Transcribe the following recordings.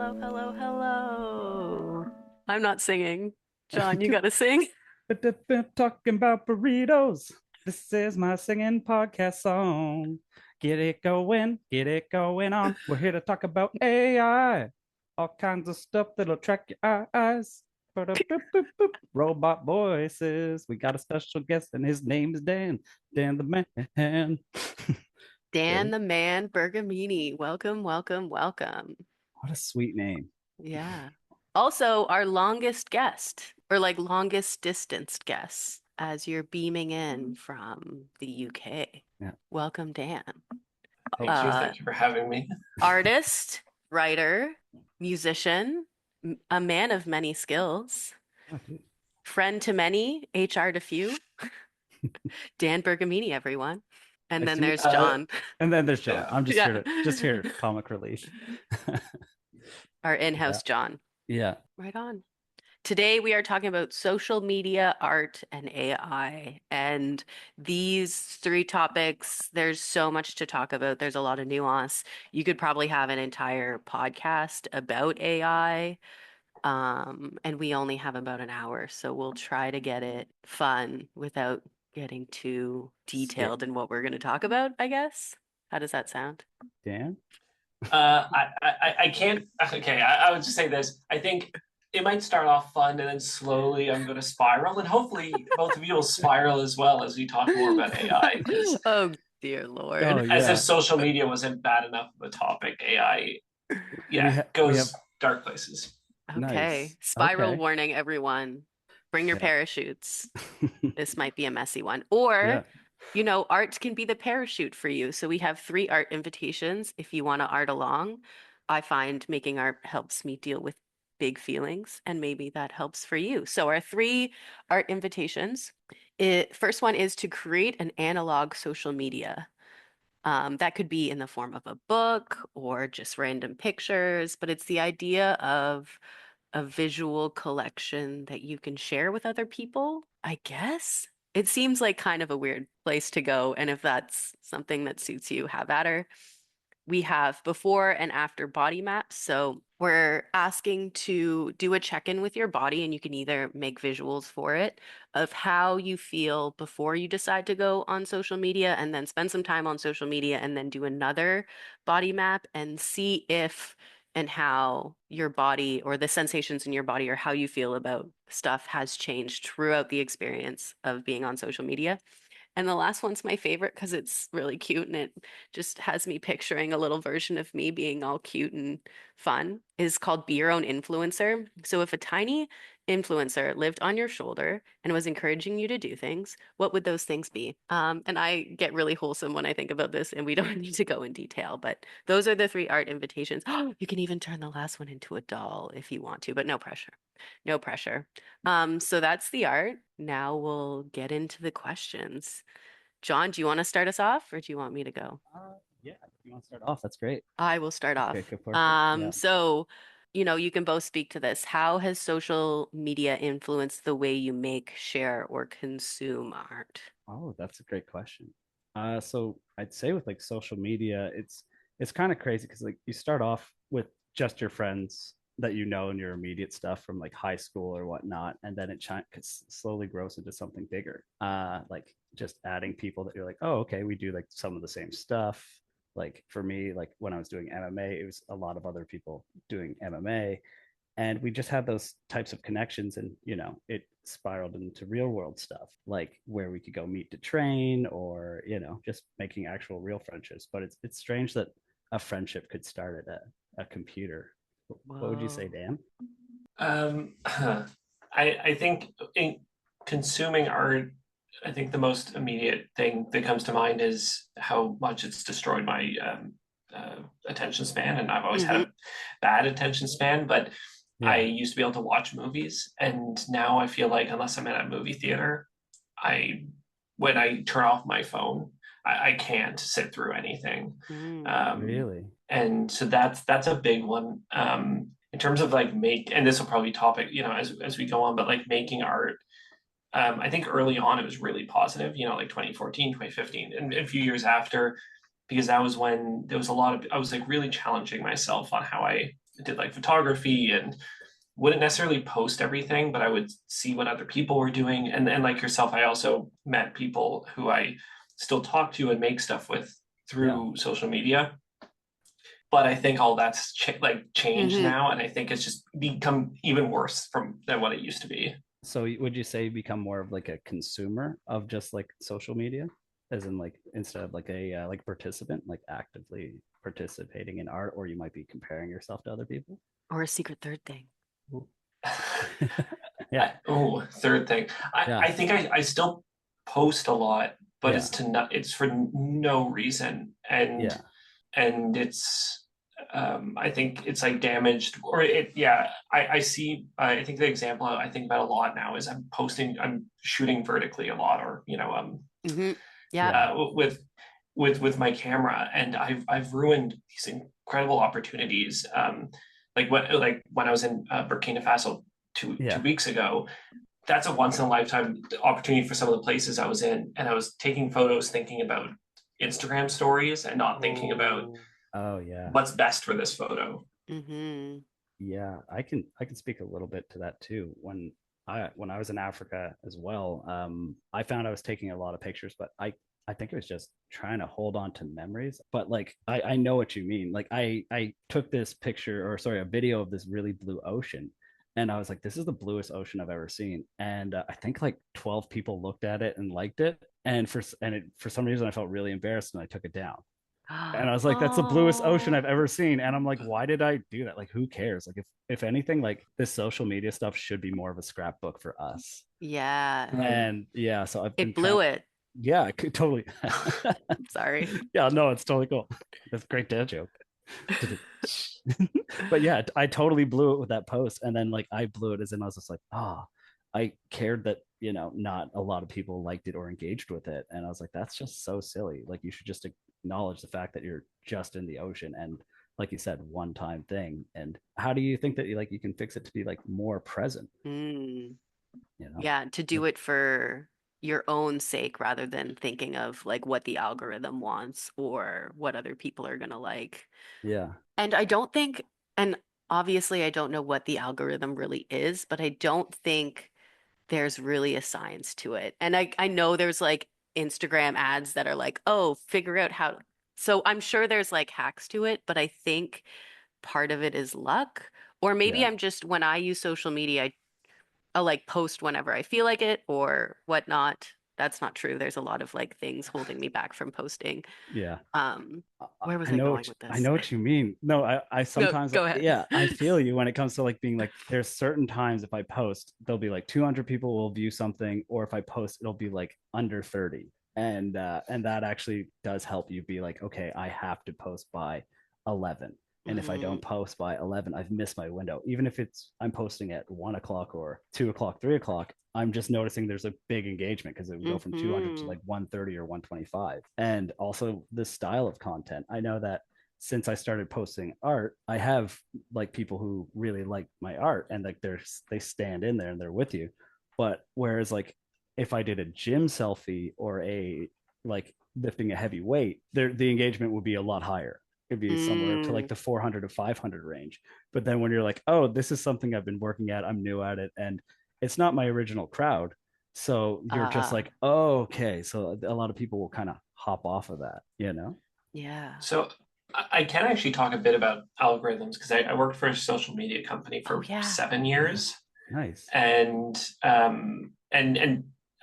Hello, hello, hello. I'm not singing. John, you gotta sing. Talking about burritos. This is my singing podcast song. Get it going on. We're here to talk about AI, all kinds of stuff that'll attract your eyes. Robot voices. We got a special guest, and his name is Dan. Dan the man. Dan Ready? the Man Bergamini. Welcome, welcome, welcome. What a sweet name. Yeah. Also, our longest guest, or like longest distanced guest, as you're beaming in from the UK. Yeah. Welcome, Dan. Thank you. Uh, Thank you for having me. Artist, writer, musician, a man of many skills, Oh, dude. friend to many, HR to few. Dan Bergamini, everyone. I And then see. there's John. And then there's John. Yeah. I'm just Yeah. here to comic relief. Our Yeah. in-house John. Yeah. Right on. Today we are talking about social media, art, and AI. And these three topics, there's so much to talk about. There's a lot of nuance. You could probably have an entire podcast about AI. And we only have about an hour, so we'll try to get it fun without getting too Scared. detailed in what we're going to talk about, I guess. How does that sound? Dan? I can't. Okay, I would just say this. I think it might start off fun and then slowly I'm going to spiral, and hopefully both of you will spiral as well as we talk more about AI. Because Oh, dear Oh, Lord. as if yeah. social media wasn't bad enough of a topic, AI, yeah, We have goes dark places. Okay. nice. Spiral Okay. warning, everyone. Bring your Yeah. parachutes. This might be a messy one. Or, Yeah. art can be the parachute for you. So we have three art invitations if you want to art along. I find making art helps me deal with big feelings, and maybe that helps for you. So our three art invitations. First one is to create an analog social media. That could be in the form of a book or just random pictures, but it's the idea of a visual collection that you can share with other people, I guess. It seems like kind of a weird place to go. And if that's something that suits you, have at her. We have before and after body maps. So we're asking to do a check-in with your body, and you can either make visuals for it of how you feel before you decide to go on social media, and then spend some time on social media, and then do another body map and see if and how your body or the sensations in your body or how you feel about stuff has changed throughout the experience of being on social media. And the last one's my favorite because it's really cute and it just has me picturing a little version of me being all cute and fun. Is called Be Your Own Influencer. So if a tiny influencer lived on your shoulder and was encouraging you to do things, what would those things be? And I get really wholesome when I think about this, and we don't need to go in detail, but those are the three art invitations. You can even turn the last one into a doll if you want to, but no pressure. No pressure. So that's the art. Now we'll get into the questions. John, do you want to start us off or do you want me to go? Yeah. If you want to start off, that's great. I will start Okay, off. good, perfect. Yeah. So, you can both speak to this. How has social media influenced the way you make, share, or consume art? Oh, that's a great question. So I'd say with like social media, it's kind of crazy because like you start off with just your friends that you know and your immediate stuff from like high school or whatnot, and then slowly grows into something bigger. Like just adding people that you're like, oh, okay, we do like some of the same stuff. Like for me, like when I was doing MMA, it was a lot of other people doing MMA, and we just had those types of connections, and it spiraled into real world stuff like where we could go meet to train, or just making actual real friendships. But it's strange that a friendship could start at a computer. What would you say, Whoa. Dan? I think in consuming art, I think the most immediate thing that comes to mind is how much it's destroyed my attention span, and I've always had Hmm. a bad attention span. But I Yeah. used to be able to watch movies, and now I feel like unless I'm at a movie theater, I when I turn off my phone, I can't sit through anything. Mm. Um, Really? and so that's a big one. In terms of like and this will probably topic, as we go on, but like making art, I think early on it was really positive, like 2014, 2015, and a few years after, because that was when there was a lot of, I was like really challenging myself on how I did like photography and wouldn't necessarily post everything, but I would see what other people were doing. And like yourself, I also met people who I still talk to and make stuff with Yeah. through social media. But I think all that's changed Hmm. now, and I think it's just become even worse than what it used to be. So would you say you become more of like a consumer of just like social media, as in like instead of like a like participant, like actively participating in art, or you might be comparing yourself to other people? Or a secret third thing. Ooh. Yeah, Third thing. yeah, I think I still post a lot, but yeah, it's for no reason. yeah, It's I think it's like damaged or it yeah, I see I think the example I think about a lot now is I'm shooting vertically a lot or Hmm. Yeah. yeah. with my camera, and I've ruined these incredible opportunities. Like when I was in Burkina Faso two Yeah. weeks ago, that's a once in a lifetime opportunity for some of the places I was in, and I was taking photos thinking about Instagram stories and not thinking about Oh yeah. what's best for this photo. Hmm. Yeah, I can speak a little bit to that too. When I was in Africa as well, I found I was taking a lot of pictures, but I think it was just trying to hold on to memories. But like I know what you mean. Like I took this picture, or sorry, a video of this really blue ocean, and I was like, this is the bluest ocean I've ever seen. And I think like 12 people looked at it and liked it, and for some reason I felt really embarrassed and I took it down. And I was like, that's the bluest ocean I've Oh, ever seen. And I'm like, why did I do that? Like, who cares? Like, if anything, like this social media stuff should be more of a scrapbook for us. yeah. Mm. And yeah, so I've been It trying. blew it. Yeah, I could totally. Sorry. Yeah, no, it's totally cool. That's a great dad joke. But yeah, I totally blew it with that post. And then like I blew it as in I was just like, oh, I cared that, not a lot of people liked it or engaged with it. And I was like, that's just so silly. Like you should just acknowledge the fact that you're just in the ocean and like you said, one time thing. And how do you think that you can fix it to be like more present, Mm. you know? Yeah, to do it for your own sake rather than thinking of like what the algorithm wants or what other people are gonna like. Yeah. And I don't think, and obviously I don't know what the algorithm really is, but I don't think there's really a science to it. And I know there's like Instagram ads that are like, oh, figure out how. So I'm sure there's like hacks to it, but I think part of it is luck. Or maybe Yeah. I'm just, when I use social media, I'll like post whenever I feel like it or whatnot. That's not true. There's a lot of like things holding me back from posting. Yeah. Where was I I know going what with I this? know what you mean. No, I Go, sometimes go ahead. yeah, I feel you when it comes to like being like there's certain times if I post, there'll be like 200 people will view something, or if I post, it'll be like under 30. And that actually does help you be like, okay, I have to post by 11. And if I don't Hmm. post by 11, I've missed my window. Even if I'm posting at 1 o'clock or 2 o'clock, 3 o'clock, I'm just noticing there's a big engagement because it would go from 200 to Hmm. like 130 or 125. And also the style of content. I know that since I started posting art, I have like people who really like my art and like they stand in there and they're with you. But whereas like if I did a gym selfie or a like lifting a heavy weight, the engagement would be a lot higher. It'd be somewhere to like Mm. the 400 to 500 range. But then when you're like, oh, this is something I've been working at, I'm new at it, and it's not my original crowd. So you're just Uh, like, oh, okay. So a lot of people will kind of hop off of that, yeah. So I can actually talk a bit about algorithms because I worked for a social media company Oh, for yeah. 7 years, Nice. and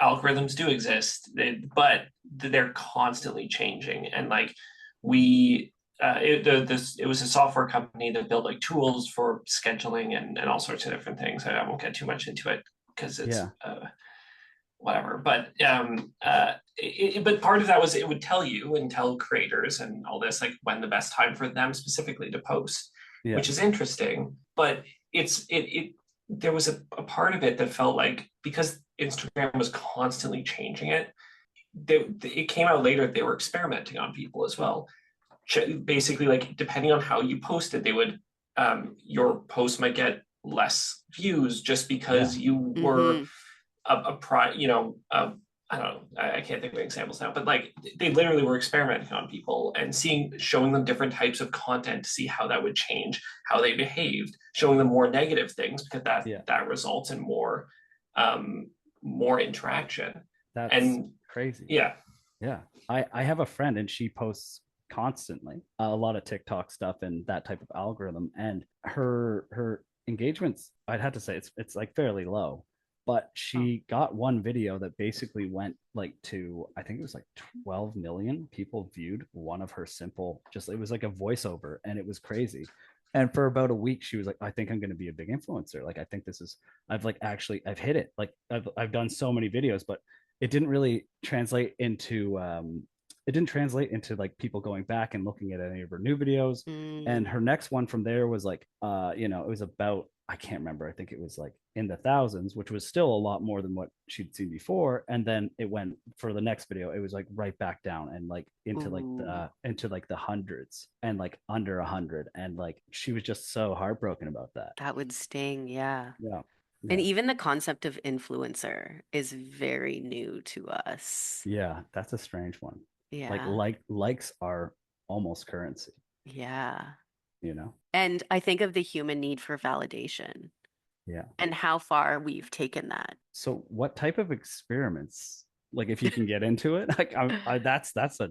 algorithms do exist, but they're constantly changing. And like we, it was a software company that built like tools for scheduling and all sorts of different things. I won't get too much into it because it's Yeah. whatever. But part of that was it would tell you and tell creators and all this like when the best time for them specifically to post, Yeah. which is interesting. But it there was a part of it that felt like because Instagram was constantly changing it, it came out later they were experimenting on people as well. Basically, like depending on how you posted, they would your post might get less views just Yeah. because you were Hmm. a I don't know, I can't think of examples now, but like they literally were experimenting on people and showing them different types of content to see how that would change how they behaved, showing them more negative things because Yeah, that results in um, more interaction. that's And crazy. yeah, Yeah. I have a friend and she posts constantly a lot of TikTok stuff and that type of algorithm. And her engagements, I'd have to say it's like fairly low. But Oh. she got one video that basically went like to, I think it was like 12 million people viewed one of her simple, just it was like a voiceover and it was crazy. And for about a week, she was like, I think I'm going to be a big influencer. Like, I think this is, I've like actually, I've hit it. Like, I've done so many videos, but it didn't really translate into it didn't translate into like people going back and looking at any of her new videos. And Mm. her next one from there was like it was about, I can't remember, I think it was like in the thousands, which was still a lot more than what she'd seen before. And then it went for the next video, it was like right back down and like Ooh, into like the hundreds and like under 100. And like she was just so heartbroken about that. that would sting. Yeah. Yeah, And yeah, even the concept of influencer is very new to us. yeah, that's a strange one. Yeah. Likes are almost currency, Yeah. you know. And I think of the human need for validation Yeah. and how far we've taken that. So what type of experiments, like if you can get into it, like that's a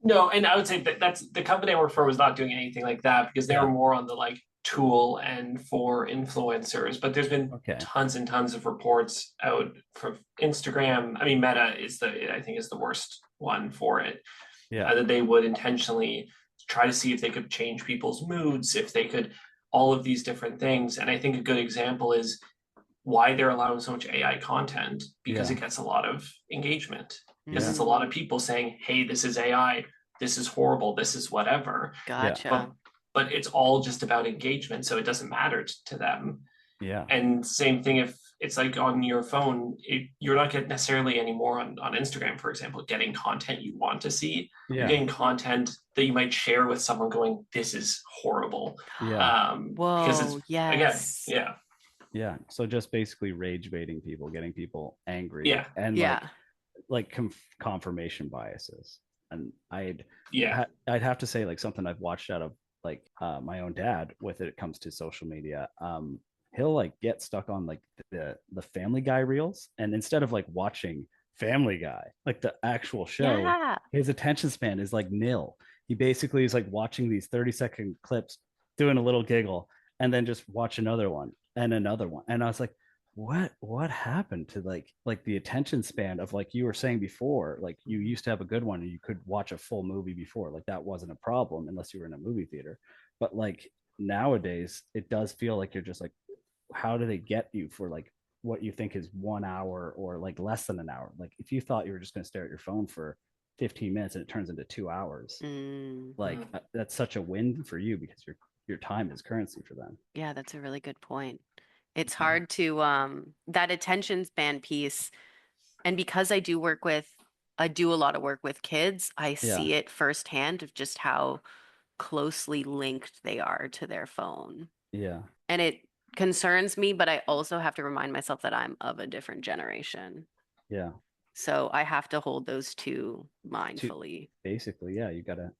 no, and I would say that that's the company I work for was not doing anything like that because they were yeah. more on the like tool and for influencers. But there's been Okay. tons and tons of reports out from Instagram. I mean, Meta is I think is the worst one for it. Yeah. That they would intentionally try to see if they could change people's moods, if they could all of these different things. And I think a good example is why they're allowing so much AI content because Yeah. it gets a lot of engagement. Because Yeah. it's a lot Mm, of people saying, hey, this is AI, this is horrible, this is whatever. Yeah. But gotcha. it's all just about engagement. So it doesn't matter to them. Yeah. And same thing if it's like on your phone, you're not getting necessarily anymore on Instagram, for example, getting content you want to see. You're Yeah. getting content that you might share with someone going, this is horrible. Yeah. Because it's, Whoa, again, yes. yeah, Yeah. So just basically rage baiting people, getting people angry yeah, and Yeah. like confirmation biases. And yeah. I'd have to say like something I've watched out of like my own dad with it comes to social media. He'll like get stuck on like the Family Guy reels, and instead of like watching Family Guy, like the actual show, Yeah. his attention span is like nil. He basically is like watching these 30-second clips, doing a little giggle, and then just watch another one and another one. And I was like, what happened to like the attention span of, like you were saying before, like you used to have a good one and you could watch a full movie before, like that wasn't a problem unless you were in a movie theater. But like nowadays it does feel like you're just like, how do they get you for like what you think is 1 hour or like less than an hour? Like if you thought you were just going to stare at your phone for 15 minutes and it turns into 2 hours, Mm, like that's such a win for you because your time is currency for them. yeah, that's a really good point. It's Yeah, hard to that attention span piece. And because I do a lot of work with kids, I yeah, see it firsthand of just how closely linked they are to their phone. yeah, And it concerns me, but I also have to remind myself that I'm of a different generation. yeah. So I have to hold those two To mindfully. basically, yeah, you got to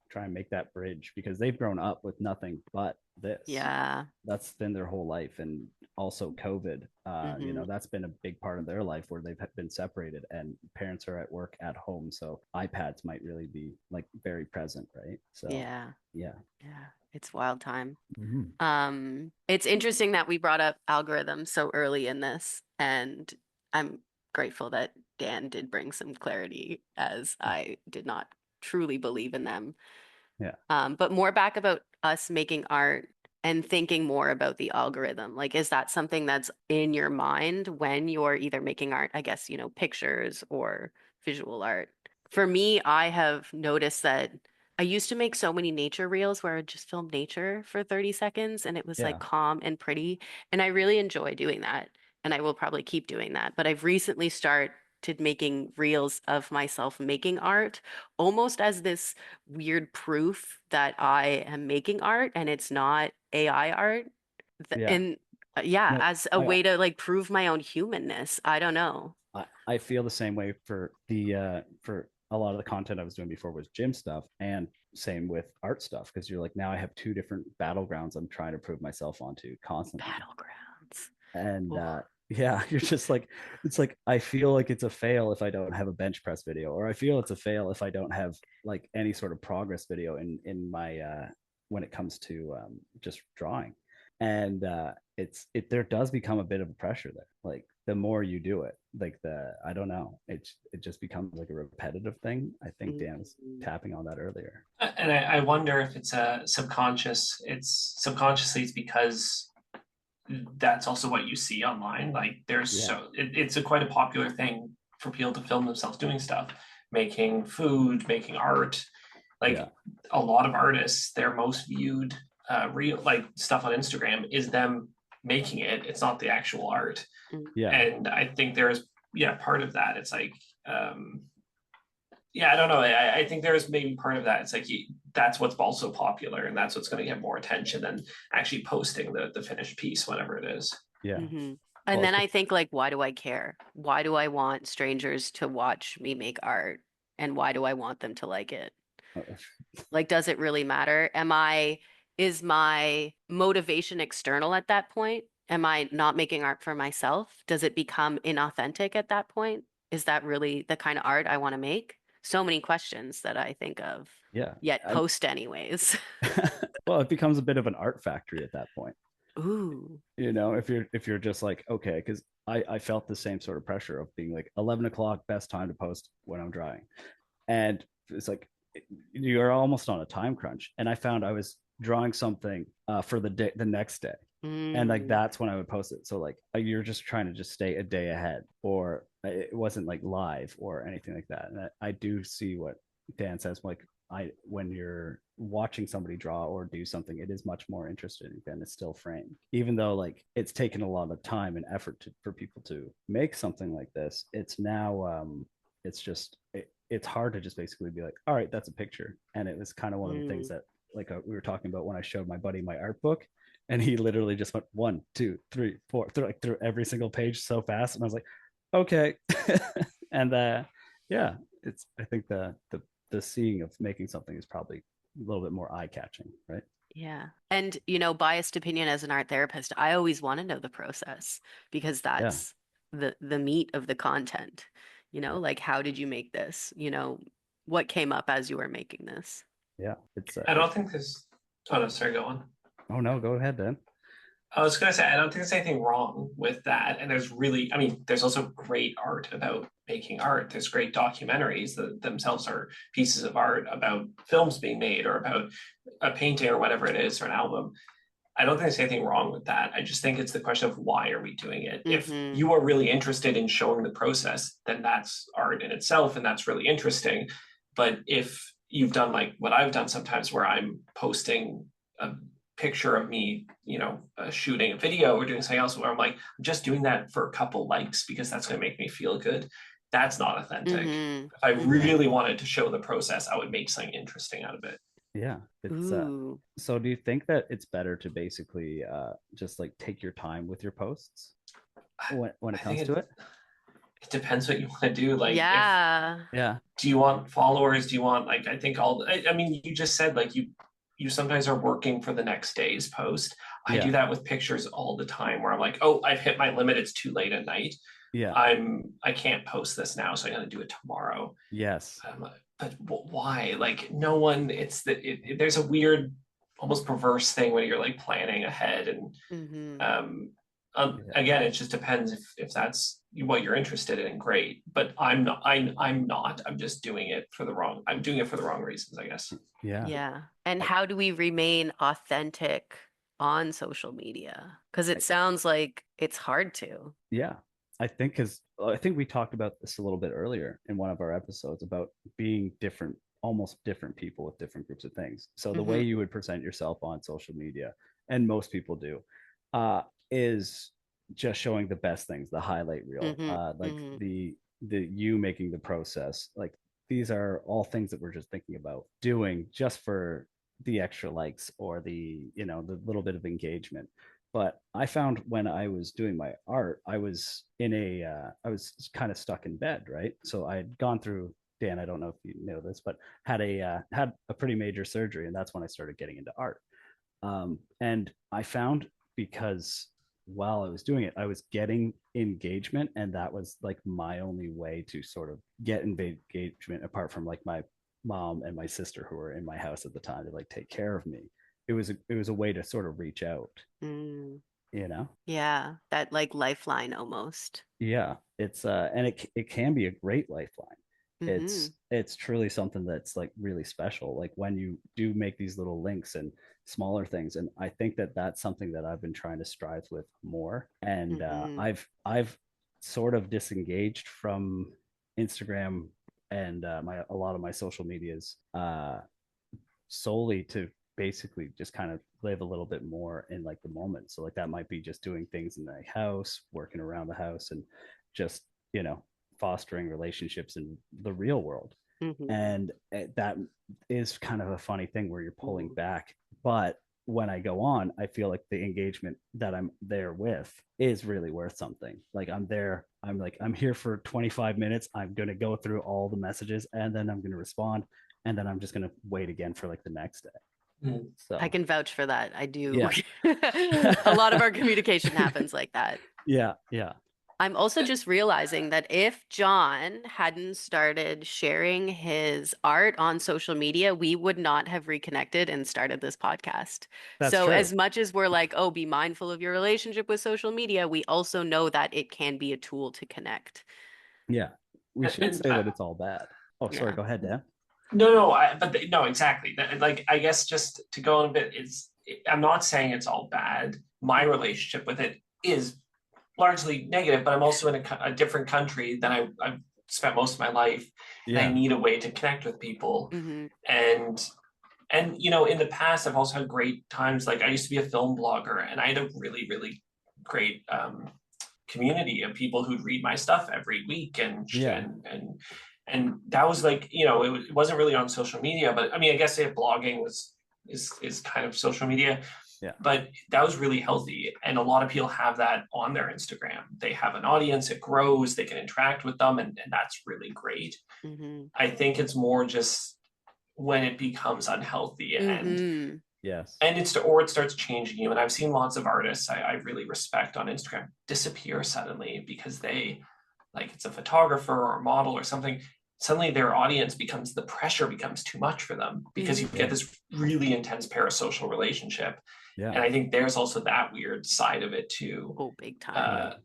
try and make that bridge because they've grown up with nothing but this. Yeah. That's been their whole life. And also COVID, Hmm. that's been a big part of their life where they've been separated and parents are at work at home, so iPads might really be like very present, right? So Yeah. yeah. Yeah. It's wild time. Mhm. It's interesting that we brought up algorithms so early in this, and I'm grateful that Dan did bring some clarity as I did not truly believe in them. Yeah, But more back about us making art and thinking more about the algorithm. Like, is that something that's in your mind when you're either making art, I guess, pictures or visual art? For me, I have noticed that I used to make so many nature reels where I'd just film nature for 30 seconds and it was like yeah, calm and pretty. And I really enjoy doing that. And I will probably keep doing that. But I've recently started making reels of myself making art almost as this weird proof that I am making art and it's not AI art. yeah. And yeah, No, as a I way to like prove my own humanness. I don't know. I feel the same way for a lot of the content I was doing before was gym stuff, and same with art stuff, because you're like, now I have two different battlegrounds I'm trying to prove myself onto constantly. Battlegrounds. And Oh, yeah, you're just like, it's like I feel like it's a fail if I don't have a bench press video, or I feel it's a fail if I don't have like any sort of progress video in my when it comes to just drawing. And it there does become a bit of a pressure there. Like the more you do it, like the I don't know, it just becomes like a repetitive thing. I think Dan was mhm. tapping on that earlier. And I wonder if it's a subconscious. It's subconsciously it's because that's also what you see online. Like there's Yeah, it's a quite a popular thing for people to film themselves doing stuff, making food, making art. yeah, Like a lot of artists, their most viewed real like stuff on Instagram is them making it. It's not the actual art. yeah. And I think there's part of that. It's like I don't know. I think there's maybe part of that. It's like that's what's also popular, and that's what's going to get more attention than actually posting the finished piece, whatever it is. Yeah. Hmm. And Well, then it's I think, like, why do I care? Why do I want strangers to watch me make art? And why do I want them to like it? Like, does it really matter? Is my motivation external at that point? Am I not making art for myself? Does it become inauthentic at that point? Is that really the kind of art I want to make? So many questions that I think of, yeah. yet post anyways. Well, it becomes a bit of an art factory at that point. Ooh. If you're just like, okay, because I felt the same sort of pressure of being like 11 o'clock best time to post when I'm drawing, and it's like you're almost on a time crunch. And I found I was drawing something for the next day, and like Mm. that's when I would post it. So like you're just trying to just stay a day ahead, or it wasn't like live or anything like that. And I do see what Dan says. Like when you're watching somebody draw or do something, it is much more interesting than it's still framed. Even though like it's taken a lot of time and effort for people to make something like this, it's now it's just it's hard to just basically be like, all right, that's a picture. And it was kind of one of the things Mm. that like we were talking about when I showed my buddy my art book, and he literally just went one, two, three, four, through every single page so fast, and I was like, okay. And yeah, it's I think the seeing of making something is probably a little bit more eye catching, right? Yeah. And, biased opinion as an art therapist, I always want to know the process because Yeah, that's the meat of the content. yeah, Like how did you make this? What came up as you were making this? yeah. It's I don't think there's. Oh no, sorry, go on. oh no, go ahead then. I was gonna say I don't think there's anything wrong with that, and there's really, I mean, there's also great art about making art. There's great documentaries that themselves are pieces of art about films being made or about a painting or whatever it is or an album. I don't think there's anything wrong with that. I just think it's the question of why are we doing it? If Mm-hmm. you are really interested in showing the process, then that's art in itself and that's really interesting. But if you've done like what I've done sometimes where I'm posting a picture of me, shooting a video or doing something else where I'm like, I'm just doing that for a couple likes because that's going to make me feel good. That's not authentic. Mm-hmm. If I Mm-hmm. really wanted to show the process, I would make something interesting out of it. Yeah, it's Ooh. so do you think that it's better to basically just like take your time with your posts when it I think comes to it? it depends what you want to do. Like, if Yeah. Yeah, do you want followers? Do you want like I think all I mean you just said like you sometimes are working for the next day's post. I do yeah, that with pictures all the time where I'm like, oh, I've hit my limit. It's too late at night. yeah, I can't post this now, so I'm gonna do it tomorrow. yes, But why? Like no one. There's a weird, almost perverse thing when you're like planning ahead and Mm-hmm. um, yeah, again, it just depends if that's what you're interested in. Great, but I'm not. I'm not. I'm just doing it for the wrong. I'm doing it for the wrong reasons, I guess. yeah. Yeah. And I, how do we remain authentic on social media? Because I it sounds like it's hard to. yeah, I think because I think we talked about this a little bit earlier in one of our episodes about being different, almost different people with different groups of things. So the way Mm-hmm. you would present yourself on social media, and most people do, uh, is just showing the best things, the highlight reel, Mm-hmm. like Mm-hmm. the you making the process. Like these are all things that we're just thinking about doing just for the extra likes or the the little bit of engagement. But I found when I was doing my art, I was kind of stuck in bed, right? So I had gone through, Dan, I don't know if you know this, but had a pretty major surgery, and that's when I started getting into art. And I found, because while I was doing it, I was getting engagement, and that was like my only way to sort of get engagement, apart from like my mom and my sister who were in my house at the time to like take care of me. It was a way to sort of reach out, Mm, you know. yeah, that like lifeline almost. Yeah, it's and it can be a great lifeline. Hmm. It's truly something that's like really special, like when you do make these little links and smaller things. And I think that that's something that I've been trying to strive with more. And Hmm. I've sort of disengaged from Instagram and my a lot of my social medias solely to basically just kind of live a little bit more in like the moment. So like that might be just doing things in the house, working around the house, and just, you know, fostering relationships in the real world. Hmm. And that is kind of a funny thing where you're pulling back. But when I go on, I feel like the engagement that I'm there with is really worth something. Like I'm there, I'm here for 25 minutes. I'm going to go through all the messages, and then I'm going to respond, and then I'm just going to wait again for like the next day. Mm. I So, can vouch for that. I do. yeah. A lot of our communication happens like that. Yeah, yeah. I'm also just realizing that if John hadn't started sharing his art on social media, we would not have reconnected and started this podcast. That's So, true. as much as we're like, oh, be mindful of your relationship with social media, we also know that it can be a tool to connect. Yeah. We should And say that it's all bad. Oh, sorry, Yeah. go ahead, Dan. no, no, no, exactly. Like, I guess just to go on a bit, I'm not saying it's all bad. My Mhm. relationship with it is largely negative, but I'm also in a different country than I've spent most of my life, and I Yeah. need a way to connect with people. Mhm. And in the past, I've also had great times. Like I used to be a film blogger, and I had a really, really great community of people who'd read my stuff every week, Yeah. and that was like, it wasn't really on social media, but I mean, I guess blogging is kind of social media, Yeah. but that was really healthy. And a lot of people have that on their Instagram. They have an audience, it grows, they can interact with them, and that's really great. Mhm. I think it's more just when it becomes unhealthy, and Mhm. Yes. and it's or it starts changing you. And I've seen lots of artists I really respect on Instagram disappear suddenly because they, like, it's a photographer or a model or something. Suddenly their audience becomes, the pressure becomes too much for them because you Mhm. get Yeah. this really intense parasocial relationship. Yeah. And I think there's also that weird side of it too. Oh, big time. uh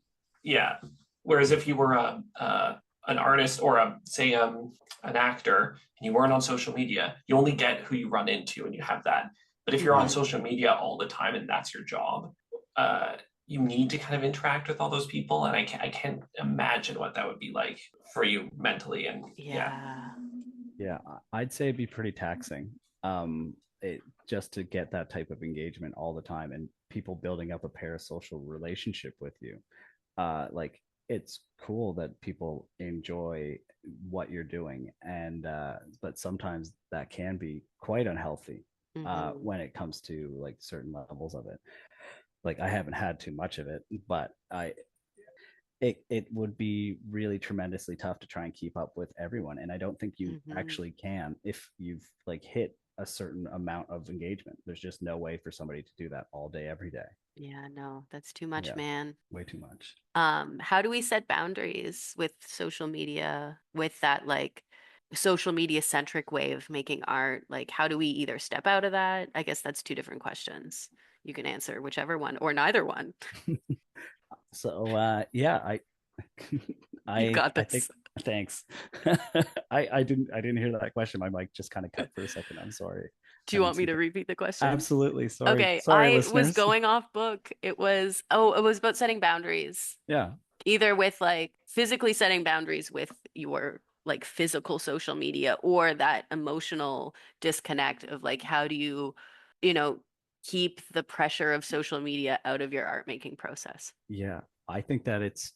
yeah. Whereas if you were an artist or say an actor, and you weren't on social media, you only get who you run into and you have that. But if you're on Mhm. social media all the time and that's your job, uh, you need to kind of interact with all those people. And I can't imagine what that would be like for you mentally. And yeah. Yeah. Yeah. I'd say it'd be pretty taxing. It just to get that type of engagement all the time and people building up a parasocial relationship with you. Like it's cool that people enjoy what you're doing, and but sometimes that can be quite unhealthy Mhm. when it comes to like certain levels of it. Like I haven't had too much of it, but it would be really tremendously tough to try and keep up with everyone, and I don't think you Mhm. actually can if you've like hit a certain amount of engagement. There's just no way for somebody to do that all day every day. Yeah, no, that's too much, Yeah, man. way too much. How do we set boundaries with social media, with that like social media centric way of making art? Like, how do we either step out of that? I guess that's two different questions. You can answer whichever one or neither one. So yeah, You got I think this. thanks. I didn't hear that question. My mic just kind of cut for a second. I'm sorry. Do I you didn't want me see to that. repeat the question? Absolutely. Sorry. Okay, Sorry, I was listeners. going off book. It was about setting boundaries, Yeah. either with like physically setting boundaries with your like physical social media or that emotional disconnect of like how do you, you know, keep the pressure of social media out of your art making process. Yeah. I think that it's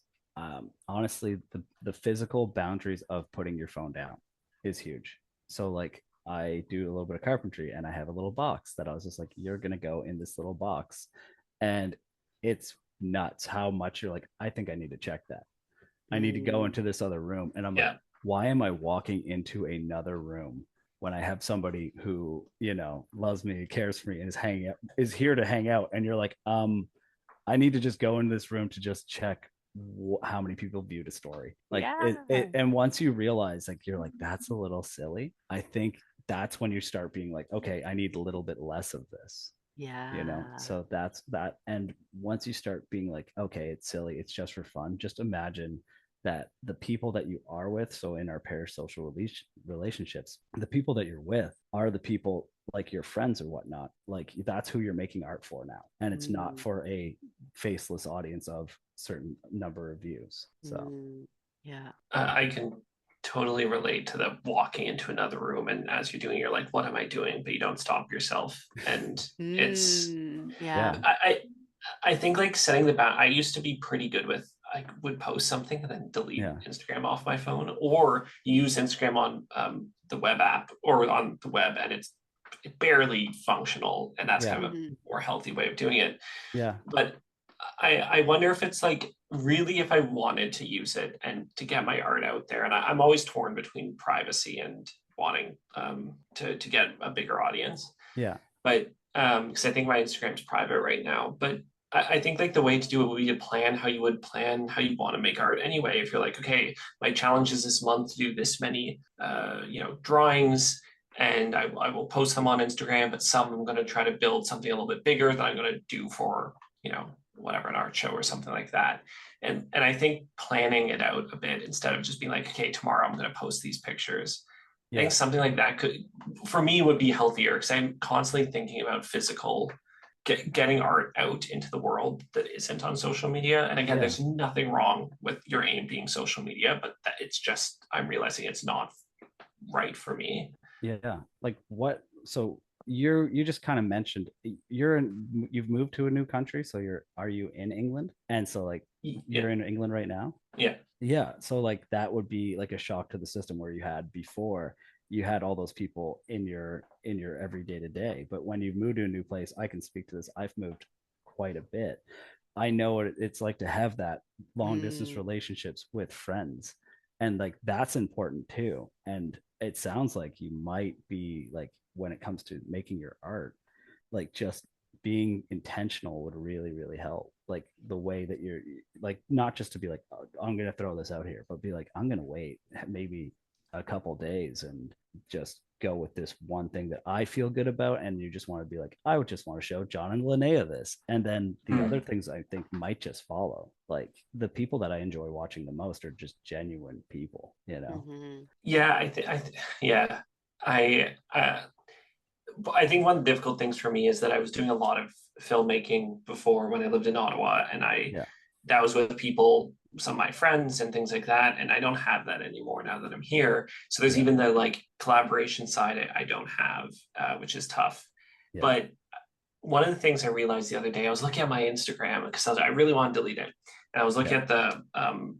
honestly the physical boundaries of putting your phone down is huge. So like I do a little bit of carpentry, and I have a little box that I was just like, you're gonna go in this little box. And it's nuts how much you're like, I think I need to check that. I need to go Mm, into this other room. And I'm like, Yeah. why am I walking into another room when I have somebody who, loves me, cares for me, and is here to hang out? And you're like, I need to just go into this room to just check how many people viewed a story. Like yeah. and once you realize, like, you're like, that's a little silly. I think that's when you start being like, okay, I need a little bit less of this. Yeah. So that's that. And once you start being like, okay, it's silly, it's just for fun, just imagine that the people that you are with, so in our parasocial relationships, the people that you're with are the people like your friends or whatnot. Like, that's who you're making art for now, and it's not Mm, for a faceless audience of certain number of views. So mm, yeah. I can totally relate to the walking into another room, and as you're doing, you're like, "What am I doing?" But you don't stop yourself, and it's Yeah. yeah, I think like setting the bound. I used to be pretty good with I would post something and then delete yeah, Instagram off my phone, or use Instagram on the web app or on the web, and it's barely functional, and that's yeah, kind of a Hmm. more healthy way of doing it. yeah, But I wonder if it's like really if I wanted to use it and to get my art out there, and I'm always torn between privacy and wanting to get a bigger audience. yeah, But because I think my Instagram's private right now, but I think like the way to do it would be to plan how you would plan how you want to make art anyway. If you're like, okay, my challenge is this month to do this many, drawings, and I will post them on Instagram, but some I'm going to try to build something a little bit bigger that I'm going to do for, whatever, an art show or something like that. And I think planning it out a bit instead of just being like, okay, tomorrow I'm going to post these pictures. I think yeah, something like that could, for me, would be healthier because I'm constantly thinking about getting art out into the world that isn't on social media. And again, yeah, there's nothing wrong with your aim being social media, but that it's just I'm realizing it's not right for me. yeah. Like, what? So you just kind of mentioned you've moved to a new country. So are you in England? And so, like, Yeah, you're in England right now? yeah, Yeah. So, like, that would be like a shock to the system, where you had before, you had all those people in your every day to day. But when you move to a new place, I can speak to this. I've moved quite a bit. I know what it's like to have that long distance Mm, relationships with friends. And like, that's important too. And it sounds like you might be like, when it comes to making your art, like, just being intentional would really, really help. Like, the way that you're, like, not just to be like, oh, I'm gonna throw this out here, but be like, I'm gonna wait maybe a couple days and just go with this one thing that I feel good about. And you just want to be like, I would just want to show John and Linnea this. And then the other mm. things I think might just follow. Like, the people that I enjoy watching the most are just genuine people. hmm. Yeah. Yeah. I I think one of the difficult things for me is that I was doing a lot of filmmaking before when I lived in Ottawa, and I Yeah. that was with people, some of my friends and things like that, and I don't have that anymore now that I'm here. So there's Yeah. even the like collaboration side I don't have, which is tough. Yeah. But one of the things I realized the other day, I was looking at my Instagram because I really want to delete it. And I was Yeah. looking at the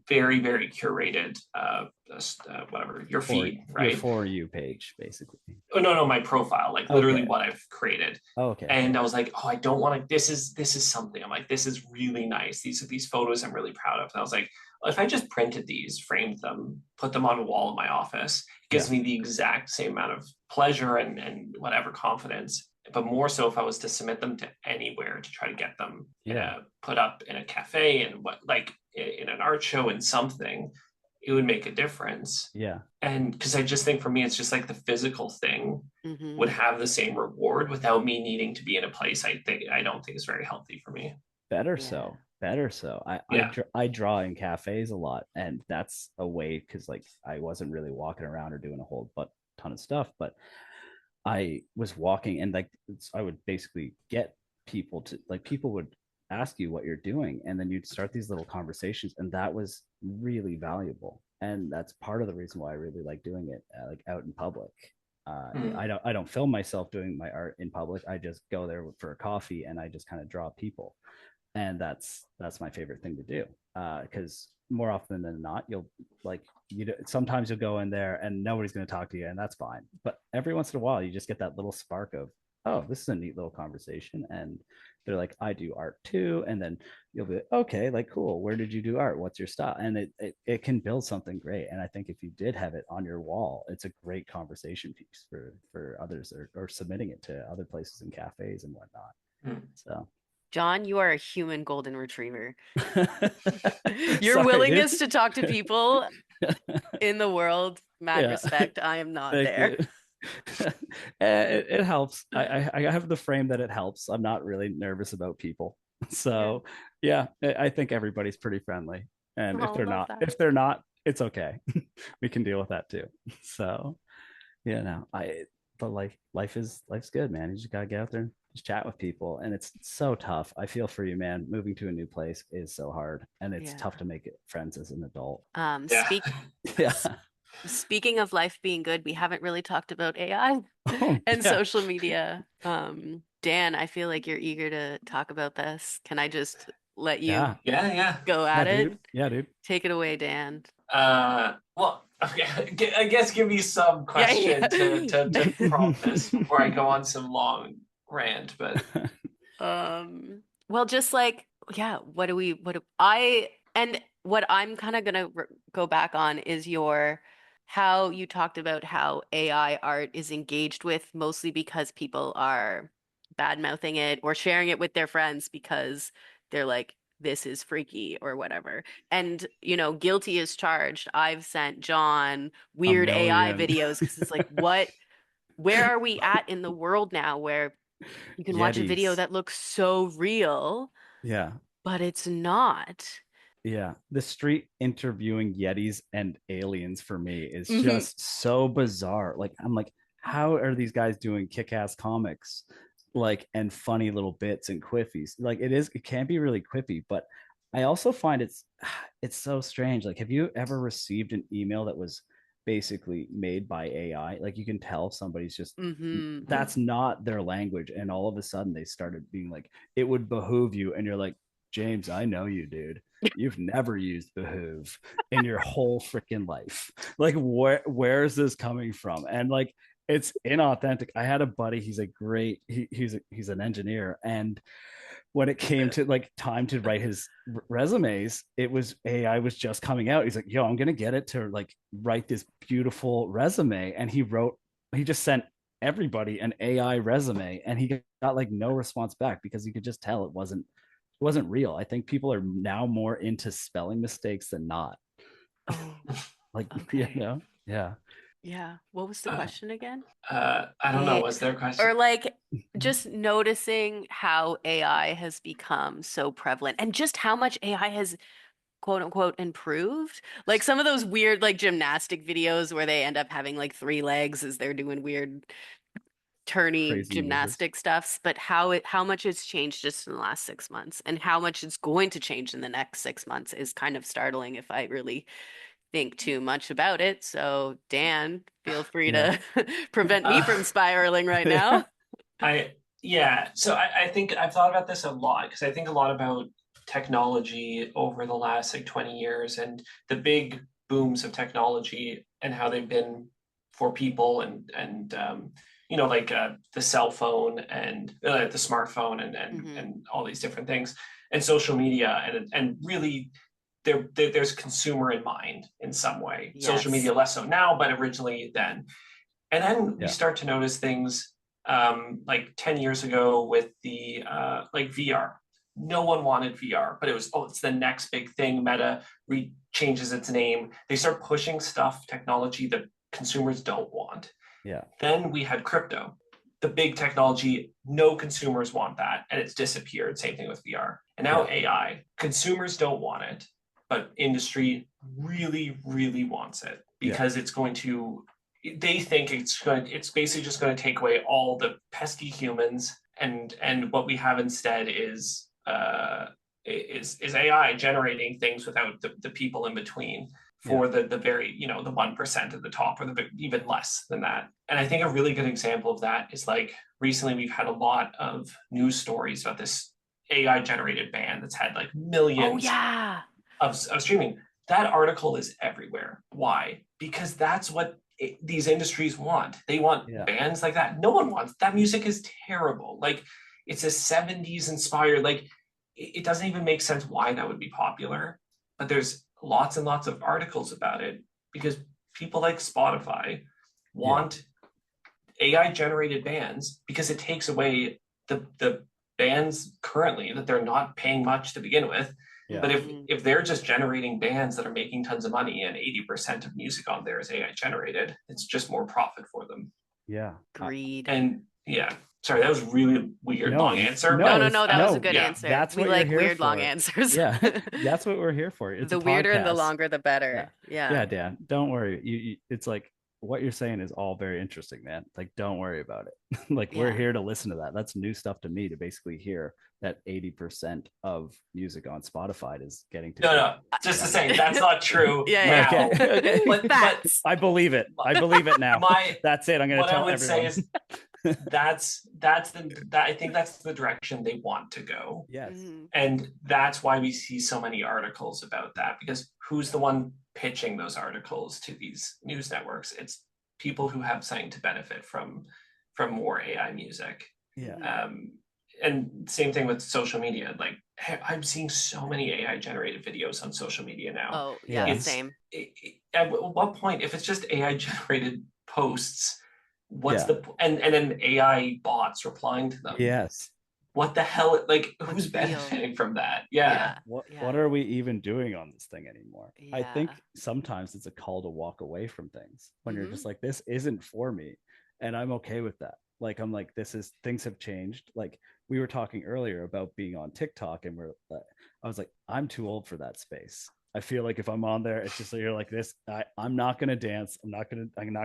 very, very curated, whatever, your For feed, your right? For You page, basically. Oh no, no, my profile, like literally Okay. what I've created. Oh, okay. Okay. And I was like, oh, I don't want to. This is something. I'm like, this is really nice. These are these photos I'm really proud of. And I was like, well, if I just printed these, framed them, put them on a wall in my office, it Yeah. gives me the exact same amount of pleasure and whatever confidence. But more so if I was to submit them to anywhere to try to get them Yeah. put up in a cafe and what like in an art show and something, it would make a difference. Yeah. And because I just think for me, it's just like the physical thing would Hmm. have the same reward without me needing to be in a place I don't think is very healthy for me. Better Yeah. so. Better so. Yeah. I draw in cafes a lot, and that's a way, because like, I wasn't really walking around or doing a whole but ton of stuff, but I was walking, and like, I would basically get people to, like, people would ask you what you're doing, and then you'd start these little conversations, and that was really valuable. And that's part of the reason why I really like doing it, like, out in public. Mm. I don't film myself doing my art in public. I just go there for a coffee, and I just kind of draw people, and that's my favorite thing to do. Because more often than not, you'll, like, sometimes you'll go in there and nobody's going to talk to you, and that's fine. But every once in a while, you just get that little spark of, oh, this is a neat little conversation. And they're like, I do art too. And then you'll be like, okay, like, cool. Where did you do art? What's your style? And it can build something great. And I think if you did have it on your wall, it's a great conversation piece for others, or submitting it to other places and cafes and whatnot. Hmm. So John, you are a human golden retriever. Your sorry, dude. willingness to talk to people in the world, mad Yeah. respect. I am not Thank there. you. It helps. I have the frame that it helps. I'm not really nervous about people. Yeah. So yeah, I think everybody's pretty friendly. And Oh, love that. if they're not, it's okay. We can deal with that too. So yeah, no, but like life's good, man. You just gotta get out there and just chat with people. And it's so tough. I feel for you, man. Moving to a new place is so hard. And it's Yeah. tough to make it friends as an adult. Yeah. Yeah. Speaking of life being good, we haven't really talked about AI Oh, and yeah. social media. Dan, I feel like you're eager to talk about this. Can I just let you Yeah. Yeah, yeah. go Yeah, at dude. it? Yeah, dude. Take it away, Dan. Well, okay, I guess give me some Yeah, question to yeah. prompt this before I go on some long rant. But Well, just like, yeah, what I'm kind of gonna go back on is how you talked about how AI art is engaged with mostly because people are bad mouthing it or sharing it with their friends because they're like, this is freaky or whatever. And, guilty is charged. I've sent John A weird AI million. videos because it's like, where are we at in the world now where you can watch a video Yetis. that looks so real, Yeah. but it's not. Yeah. The street interviewing Yetis and aliens for me is Hmm. just so bizarre. Like, I'm like, how are these guys doing kick-ass comics? Like, and funny little bits and quiffies. Like, it can be really quippy, but I also find it's so strange. Like, have you ever received an email that was basically made by AI? Like, you can tell somebody's just Hmm. that's not their language, and all of a sudden they started being like, it would behoove you, and you're like, James, I know you, dude. You've never used behoove in your whole freaking life. Like, where is this coming from? And like, it's inauthentic. I had a buddy. He's a great. He's an engineer, and when it came to like time to write his resumes, it was AI was just coming out. He's like, "Yo, I'm gonna get it to like write this beautiful resume," and he just sent everybody an AI resume, and he got like no response back because you could just tell it wasn't real. I think people are now more into spelling mistakes than not. Oh, Like, okay. yeah. Yeah. What was the uh, question again? I don't know. Eh, Was there a question? or like just noticing how AI has become so prevalent and just how much AI has quote unquote improved. Like some of those weird like gymnastic videos where they end up having like three legs as they're doing weird turny Crazy maneuvers. gymnastic stuffs, but how much it's changed just in the last 6 months and how much it's going to change in the next 6 months is kind of startling if I really think too much about it. So, Dan, feel free Yeah. to prevent me Uh, from spiraling right now. I Yeah. So I think I've thought about this a lot because I think a lot about technology over the last like 20 years and the big booms of technology and how they've been for people and like the cell phone and the smartphone Hmm. and all these different things and social media and really there's consumer in mind in some way. Social Yes. media less so now, but originally then. And then we Yeah. start to notice things like 10 years ago with the like VR. No one wanted VR, but it was, oh, it's the next big thing. Meta changes its name. They start pushing stuff, technology that consumers don't want. Yeah. Then we had crypto, the big technology. No consumers want that, and it's disappeared. Same thing with VR. And now Yeah. AI. Consumers don't want it, but industry really, really wants it Yeah. because it's going to. They think it's basically just going to take away all the pesky humans, and what we have instead is AI generating things without the people in between Yeah. for the very, the 1% at the top or even less than that. And I think a really good example of that is like recently we've had a lot of news stories about this AI generated band that's had like Oh, millions yeah. of streaming. That article is everywhere. Why? Because that's what these industries want. They want bands like that. No one wants that. Music is terrible. Like it's a 70s inspired, like it doesn't even make sense why that would be popular. But there's lots and lots of articles about it because people like Spotify want AI generated bands because it takes away the bands currently that they're not paying much to begin with. But if they're just generating bands that are making tons of money and 80% of music on there is AI generated, it's just more profit for them. Yeah. Greed. And yeah, sorry, that was really weird long answer. No, that was a good answer. That's we what like you're here weird for. long answers. Yeah, that's what we're here for. It's the weirder and the longer, the better. Yeah, Dan, don't worry. You it's like what you're saying is all very interesting, man. Like, don't worry about it. Like, we're here to listen to that. That's new stuff to me to basically hear that 80% of music on Spotify is getting to. No, just to say that's not true. Okay. But I believe it. I believe it now. That's it. I'm going to tell everyone. Say is, I think that's the direction they want to go. Yes. And that's why we see so many articles about that, because who's the one pitching those articles to these news networks? It's people who have something to benefit from more AI music. Yeah. And same thing with social media. Like I'm seeing so many AI generated videos on social media now. Oh yeah, same. At what point, if it's just AI generated posts, what's and then AI bots replying to them? Yes. What the hell? Like, who's benefiting from that? Yeah. What are we even doing on this thing anymore? I think sometimes it's a call to walk away from things when you're just like, this isn't for me, and I'm okay with that. Like, I'm like, things have changed. Like, we were talking earlier about being on TikTok, and I was like, I'm too old for that space. I feel like if I'm on there, it's just you're like this. I'm not gonna dance. I'm not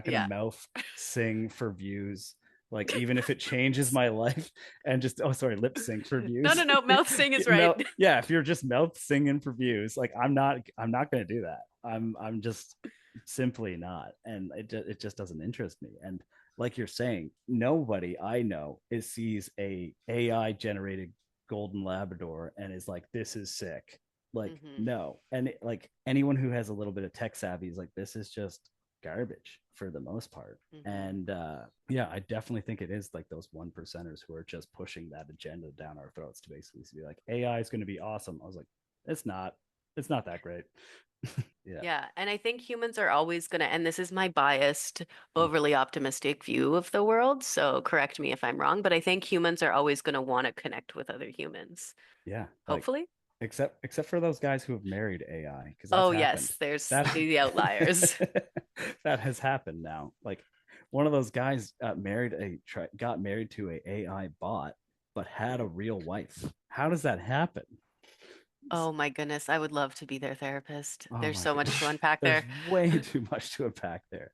gonna mouth sing for views. Like, even if it changes my life, and just lip sync for views. No, mouth sing is right. If you're just mouth singing for views, like I'm not gonna do that. I'm just simply not, and it just doesn't interest me. And like you're saying, nobody I know sees a AI generated golden Labrador and is like, this is sick. Like, no. And like anyone who has a little bit of tech savvy is like, this is just garbage for the most part. And I definitely think it is like those 1%ers who are just pushing that agenda down our throats to basically be like, AI is going to be awesome. I was like, it's not that great. And I think humans are always going to, and this is my biased, overly optimistic view of the world, so correct me if I'm wrong, but I think humans are always going to want to connect with other humans. Hopefully. Except for those guys who have married AI. Yes, there's the outliers. That has happened now. Like, one of those guys got married to a AI bot, but had a real wife. How does that happen? Oh my goodness, I would love to be their therapist. There's so much to unpack there. There's way too much to unpack there.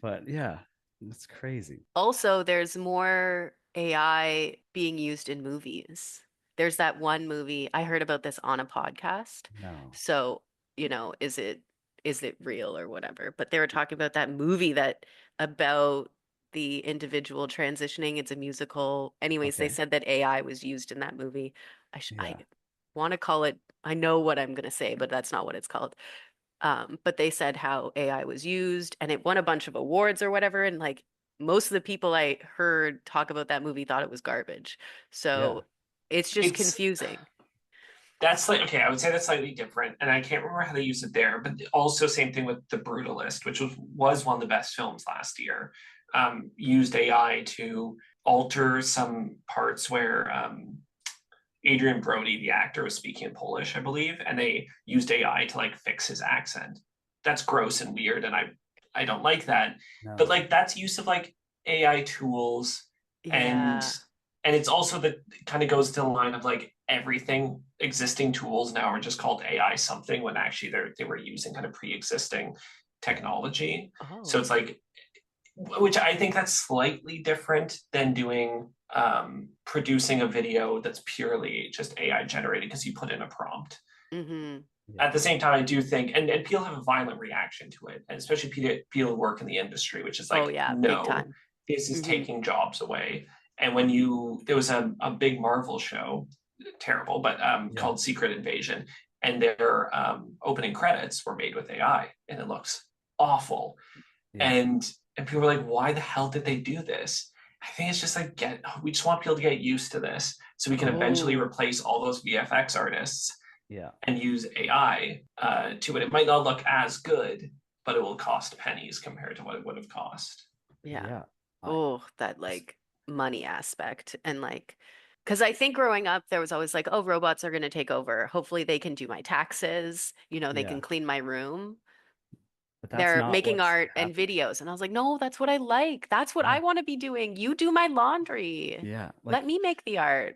But yeah, it's crazy. Also, there's more AI being used in movies. There's that one movie, I heard about this on a podcast. No. So, is it real or whatever? But they were talking about that movie about the individual transitioning. It's a musical. Anyways, they said that AI was used in that movie. I want to call it, I know what I'm going to say, but that's not what it's called. But they said how AI was used and it won a bunch of awards or whatever. And like most of the people I heard talk about that movie thought it was garbage. So it's just confusing. That's like, okay, I would say that's slightly different. And I can't remember how they use it there, but also same thing with The Brutalist, which was one of the best films last year. Used AI to alter some parts where Adrian Brody, the actor, was speaking in Polish, I believe, and they used AI to like fix his accent. That's gross and weird, and I don't like that. No. But like that's use of like AI tools, and it's also that kind of goes to the line of like everything existing tools now are just called AI something when actually they were using kind of pre-existing technology. So it's like, which I think that's slightly different than doing producing a video that's purely just AI generated because you put in a prompt. At the same time, I do think, and people have a violent reaction to it, and especially people who work in the industry, which is like, no, this is taking jobs away. And when there was a big Marvel show, terrible, but called Secret Invasion, and their opening credits were made with AI, and it looks awful. Yeah. And people were like, why the hell did they do this? I think it's just like we just want people to get used to this so we can eventually Oh, replace all those VFX artists Yeah. and use AI to it. It might not look as good, but it will cost pennies compared to what it would have cost. yeah. Yeah. I Oh, that like money aspect. And like, because I think growing up, there was always like, oh, robots are going to take over. Hopefully they can do my taxes. They yeah. can clean my room. But that's They're not making what's art and happening. videos. And I was like, no, that's what I like. That's what I Yeah. want to be doing. You do my laundry. Yeah. Let Like me make the art.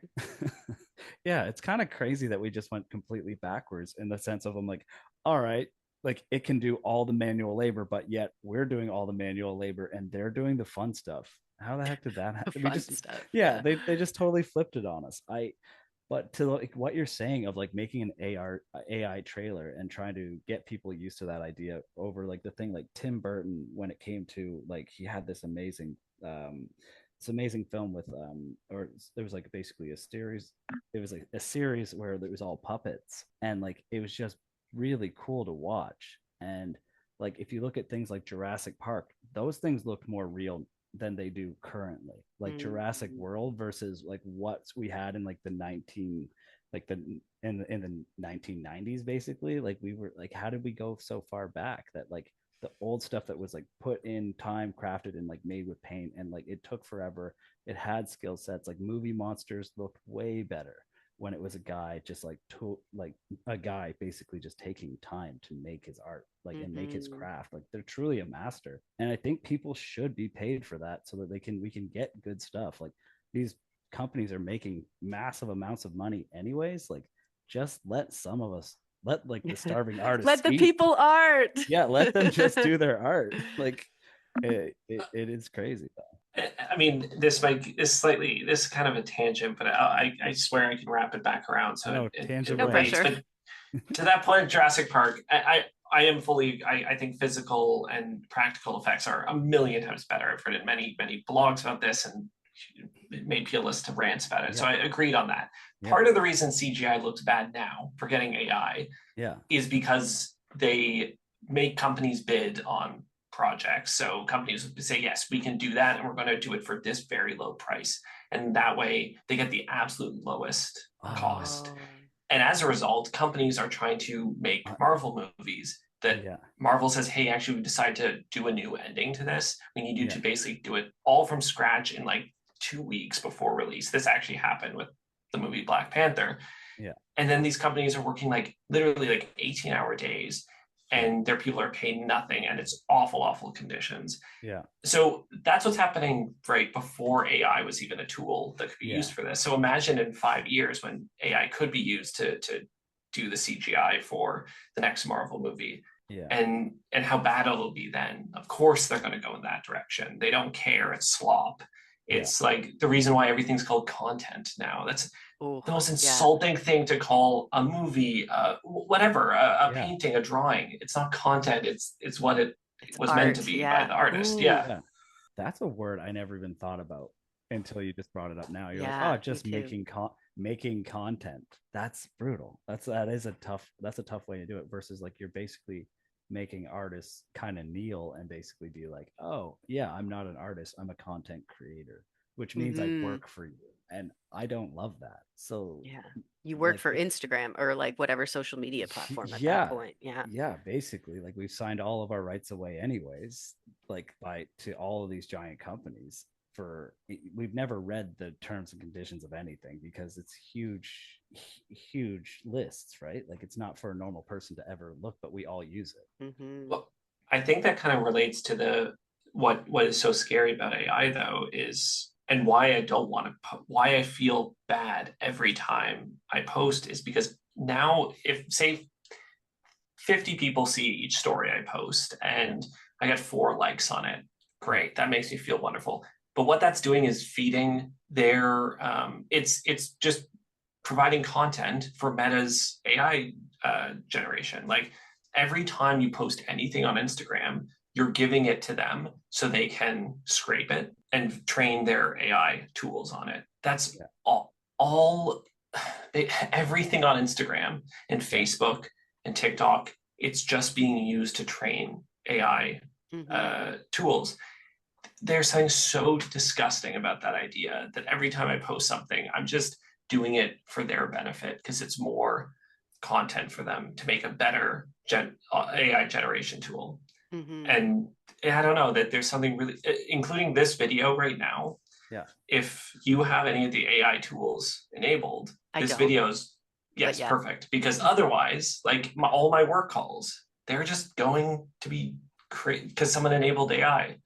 yeah, it's kind of crazy that we just went completely backwards in the sense of I'm like, all right, like it can do all the manual labor, but yet we're doing all the manual labor and they're doing the fun stuff. How the heck did that The happen? We fun just stuff. yeah, Yeah. they just totally flipped it on us. But to like what you're saying of like making an AI trailer and trying to get people used to that idea over like the thing like Tim Burton when it came to like he had um this amazing film with or there was like basically a series, it was like a series where it was all puppets and like it was just really cool to watch. And like if you look at things like Jurassic Park, those things look more real than they do currently. Like Jurassic Mm. World versus like what we had in like the 19 like the in the 1990s basically. Like we were like how did we go so far back that like the old stuff that was like put in time, crafted and like made with paint and like it took forever. It had skill sets. Like movie monsters looked way better when it was a guy just like a guy basically just taking time to make his art like and make his Hmm. craft. Like they're truly a master, and I think people should be paid for that so that we can get good stuff. Like these companies are making massive amounts of money anyways. Like just let some of us, let like the starving artists Let the eat. people art. Yeah, let them just do their art. Like it is crazy though. I mean, this is kind of a tangent, but I swear I can wrap it back around so No, it tangent No away. relates. pressure. But to that point, Jurassic Park, I am fully, I think physical and practical effects are a million times better. I've written many blogs about this and made plist to rants about it. So Yeah, I agreed on that. yeah, Part of the reason CGI looks bad now, forgetting AI, yeah, is because they make companies bid on projects. So companies say, yes, we can do that, and we're going to do it for this very low price. And that way they get the absolute lowest oh, cost. Oh. And as a result, companies are trying to make uh, Marvel movies that yeah, Marvel says, hey, actually, we decided to do a new ending to this. We need you yeah, to basically do it all from scratch in like 2 weeks before release. This actually happened with the movie Black Panther. yeah, And then these companies are working like literally like 18-hour days yeah, and their people are paid nothing and it's awful conditions. yeah, So that's what's happening right before AI was even a tool that could be yeah, used for this. So imagine in 5 years when AI could be used to do the CGI for the next Marvel movie yeah, and how bad it'll be then. Of course they're going to go in that direction. They don't care. It's slop. yeah, It's like the reason why everything's called content now. That's Oh, the most yeah. insulting thing to call a movie, whatever, a yeah, painting, a drawing. It's not content. It's what it It's was meant to art. be by Yeah. the artist. Yeah. Ooh. yeah. That's a word I never even thought about until you just brought it up now. You're like, oh, Yeah, me just too. making content. That's brutal. That's a tough way to do it versus like you're basically making artists kind of kneel and basically be like, oh yeah, I'm not an artist, I'm a content creator, which means I Hmm. work for you. And I don't love that. So Yeah. You work like for Instagram or like whatever social media platform at that yeah, point. Yeah. yeah, basically like we've signed all of our rights away anyways, like by to all of these giant companies. For we've never read the terms and conditions of anything because it's huge lists, right? Like it's not for a normal person to ever look, but we all use it. Hmm. Well, I think that kind of relates to the what is so scary about AI though is and why I don't want to why I feel bad every time I post is because now if say 50 people see each story I post Yeah, and I get 4 likes on it. yeah, Great, that makes me feel wonderful. But what that's doing is feeding their it's just providing content for Meta's AI generation. Like every time you post anything on Instagram, you're giving it to them so they can scrape it and train their AI tools on it. That's yeah, all everything on Instagram and yeah, Facebook and TikTok, it's just being used to train AI tools. There's something so disgusting about that idea that every time I post something, I'm just doing it for their benefit because it's more content for them to make a better AI generation tool. And I don't know that there's something really, including this video right now. Yeah. If you have any of the AI tools enabled, this video is, yes, perfect. Because otherwise, like all my work calls, they're just going to be because someone enabled AI,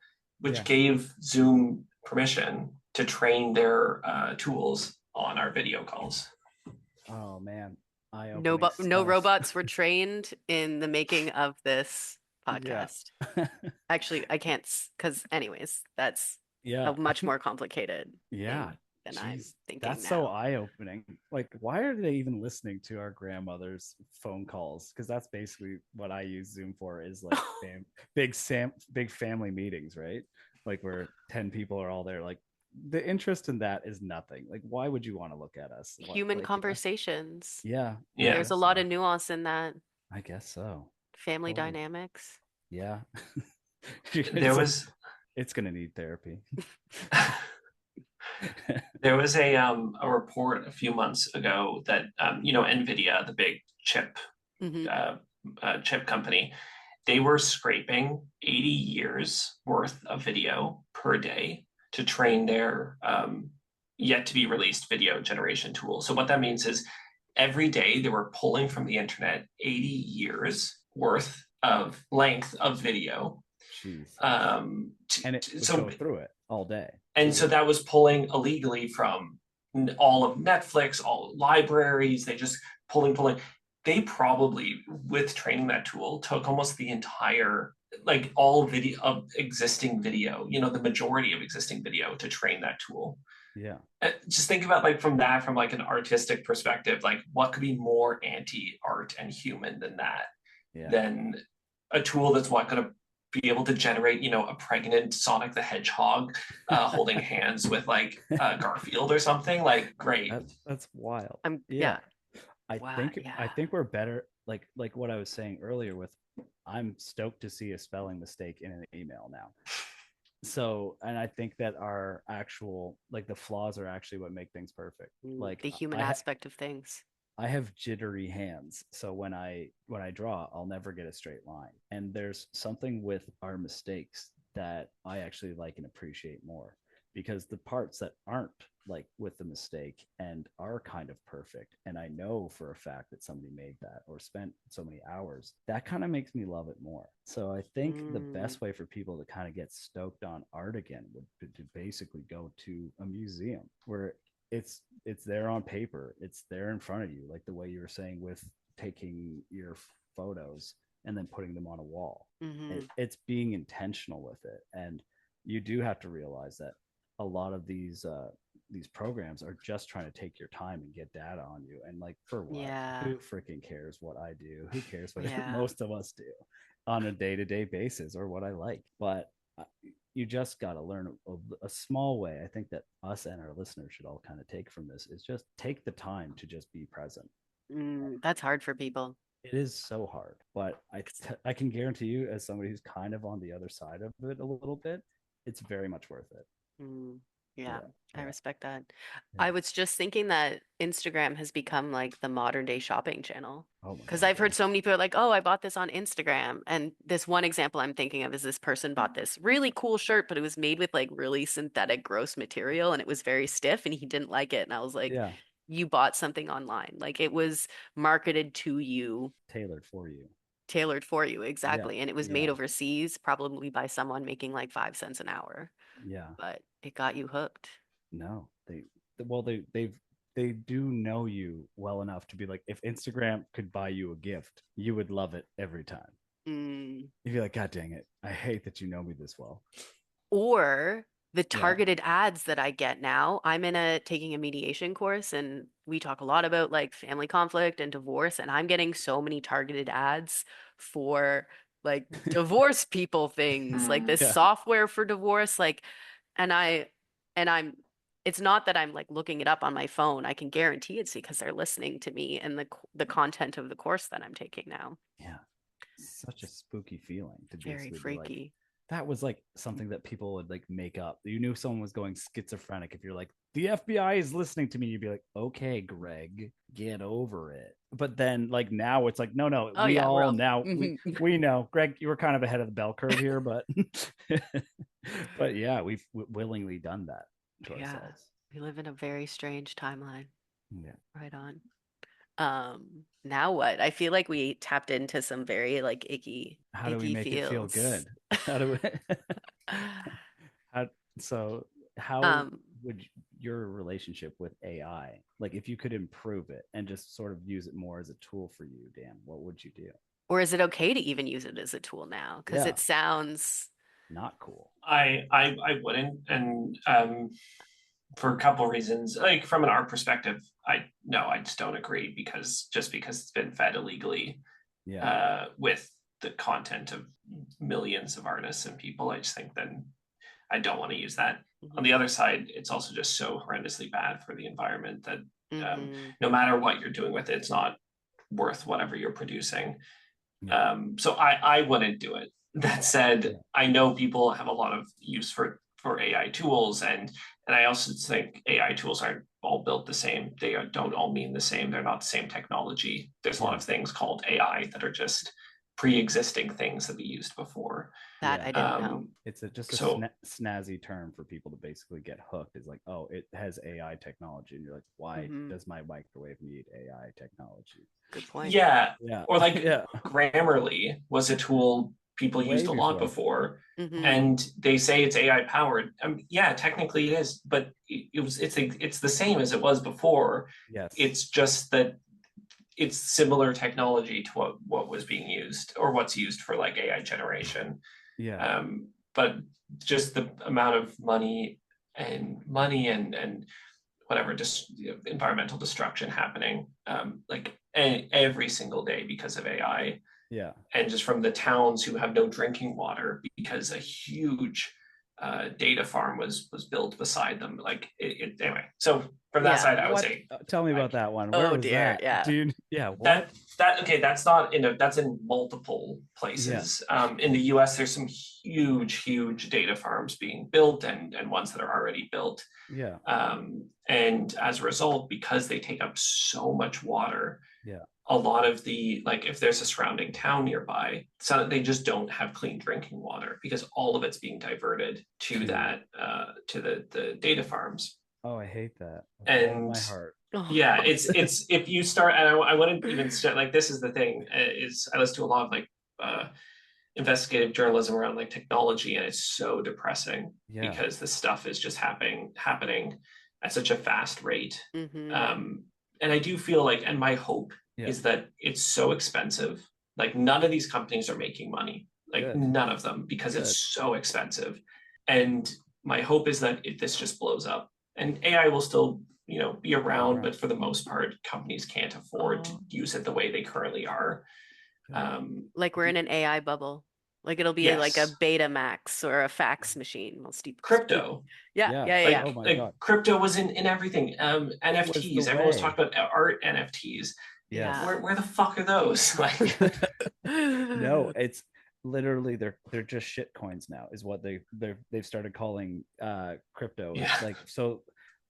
which gave Zoom permission to train their tools on our video calls. Oh man, no robots were trained in the making of this podcast. Actually, I can't, because anyways, that's much more complicated thing than I'm thinking that's now. So eye-opening. Like, why are they even listening to our grandmother's phone calls? Because that's basically what I use Zoom for, is like big family meetings, right? Like where 10 people are all there. Like the interest in that is nothing. Like, why would you want to look at us? Human conversations. Yeah. There's a lot of nuance in that. I guess so. Family dynamics. Yeah. It's gonna need therapy. There was a report a few months ago that NVIDIA, the big chip chip company, they were scraping 80 years worth of video per day to train their yet to be released video generation tool. So what that means is every day they were pulling from the internet 80 years worth of length of video. And it would go through it all day. And so that was pulling illegally from all of Netflix, all libraries. They just pulling. They probably, with training that tool, took almost the entire, like all video of existing video, the majority of existing video to train that tool. Yeah. Just think about from like an artistic perspective, like what could be more anti-art and human than that? Than a tool that's going to be able to generate, a pregnant Sonic the Hedgehog holding hands with Garfield or something. Like, great. That's wild. I think we're better. Like what I was saying earlier with, I'm stoked to see a spelling mistake in an email now. So, and I think that our actual, the flaws are actually what make things perfect. Like the human aspect of things. I have jittery hands, so when I draw, I'll never get a straight line. And there's something with our mistakes that I actually like and appreciate more, because the parts that aren't with the mistake and are kind of perfect, and I know for a fact that somebody made that or spent so many hours, that kind of makes me love it more. So I think the best way for people to kind of get stoked on art again would be to basically go to a museum where it's there on paper, it's there in front of you, like the way you were saying with taking your photos and then putting them on a wall. It's being intentional with it, and you do have to realize that a lot of these programs are just trying to take your time and get data on you, and for what? Who freaking cares what I do? Who cares what most of us do on a day-to-day basis, or what I like? But you just got to learn a small way. I think that us and our listeners should all kind of take from this is just take the time to just be present. That's hard for people. It is so hard, but I can guarantee you, as somebody who's kind of on the other side of it a little bit, it's very much worth it. I respect that. I was just thinking that Instagram has become the modern day shopping channel. Because I've heard so many people oh, I bought this on Instagram. And this one example I'm thinking of is this person bought this really cool shirt, but it was made with really synthetic, gross material, and it was very stiff, and he didn't like it. And I was like, you bought something online. It was marketed to you. Tailored for you. Exactly. And it was made overseas, probably by someone making 5 cents an hour. But it got you hooked. No, they do know you well enough to be like, if Instagram could buy you a gift, you would love it every time. You'd be like, God dang it, I hate that you know me this well. Or the targeted ads that I get now. I'm taking a mediation course, and we talk a lot about family conflict and divorce, and I'm getting so many targeted ads for divorce people things, this software for divorce, and I'm it's not that I'm looking it up on my phone. I can guarantee it's because they're listening to me and the content of the course that I'm taking now. Yeah. Such a spooky feeling to very freaky. that was like something that people would like make up. You knew someone was going schizophrenic if you're like, the FBI is listening to me. You'd be like, okay, Greg, get over it. But then like now it's like, no, Oh we yeah, we're all all now Mhm. we know. Greg, you were kind of ahead of the bell curve here, but but yeah, we've willingly done that to Yeah. ourselves. We live in a very strange timeline. Yeah. Right on. Now what? I feel like we tapped into some very like How do we icky make it feel feels. good? How do we how so how Um, would your relationship with AI, like if you could improve it and just sort of use it more as a tool for you, Dan, what would you do? or is it okay to even use it as a tool now? Because Yeah, it sounds, not cool. I wouldn't, and for a couple of reasons. Like from an art perspective, I just don't agree because just because it's been fed illegally Yeah, with the content of millions of artists and people, I just think then I don't want to use that. On Mhm. the other side, it's also just so horrendously bad for the environment that Mhm. no matter what you're doing with it, it's not worth whatever you're producing. yeah, So I wouldn't do it. That said, yeah, I know people have a lot of use for AI tools, and I also think AI tools aren't all built the same. They don't all mean the same. They're not the same technology. There's a lot yeah, of things called AI that are just pre-existing things that we used before. That yeah. I didn't know. Um, It's just a so snazzy term for people to basically get hooked. Is like, oh, it has AI technology, and you're like, why Hmm. does my microwave need AI technology? Good point. yeah, Yeah, or like yeah, Grammarly was a tool people way used a lot before. before, Hmm. and they say it's AI powered. Yeah, technically it is, but it's the same as it was before. Yes, It's just that it's similar technology to what was being used or what's used for like AI generation. yeah, But just the amount of money and whatever just environmental destruction happening like every single day because of AI, yeah, and just from the towns who have no drinking water because a huge data farm was built beside them. Like anyway, so from that Yeah. side, I would what? say Tell me I, about that one. Where Oh was dear. that? Do Yeah. you? Yeah, what? that okay. That's not in that's in multiple Yeah, places. In the U.S., there's some huge data farms being built and ones that are already built. yeah, And as a result, because they take up so much water, yeah, a lot of the like if there's a surrounding town nearby, so they just don't have clean drinking water because all of it's being diverted to to that to the data farms. oh, I hate that with all of And my heart. Oh. yeah, it's if you start, and I wouldn't even start like this is the thing is I listen to a lot of like uh, investigative journalism around like technology, and it's so depressing Yeah, because this stuff is just happening at such a fast rate. Hmm. Um, and I do feel like, and my hope yeah, is that it's so expensive. Like none of these companies are making money, like good, none of them, because it's good. so expensive. And my hope is that this just blows up, and AI will still, be Be around, around. but for the most part, companies can't afford to Oh. use it the way they currently are. Good. Um, Like we're in an AI bubble. Like it'll be like a yes, Betamax or a fax machine. Well, Steve. crypto. Yeah. Yeah. Yeah. Yeah. Yeah. Oh like my like God. crypto was in everything. It was the NFTs. Everyone was way. talking about art NFTs. Yeah. Yes. Where the fuck are those? Like, No, it's literally they're just shit coins now, is what they've started calling crypto. yeah, It's like, so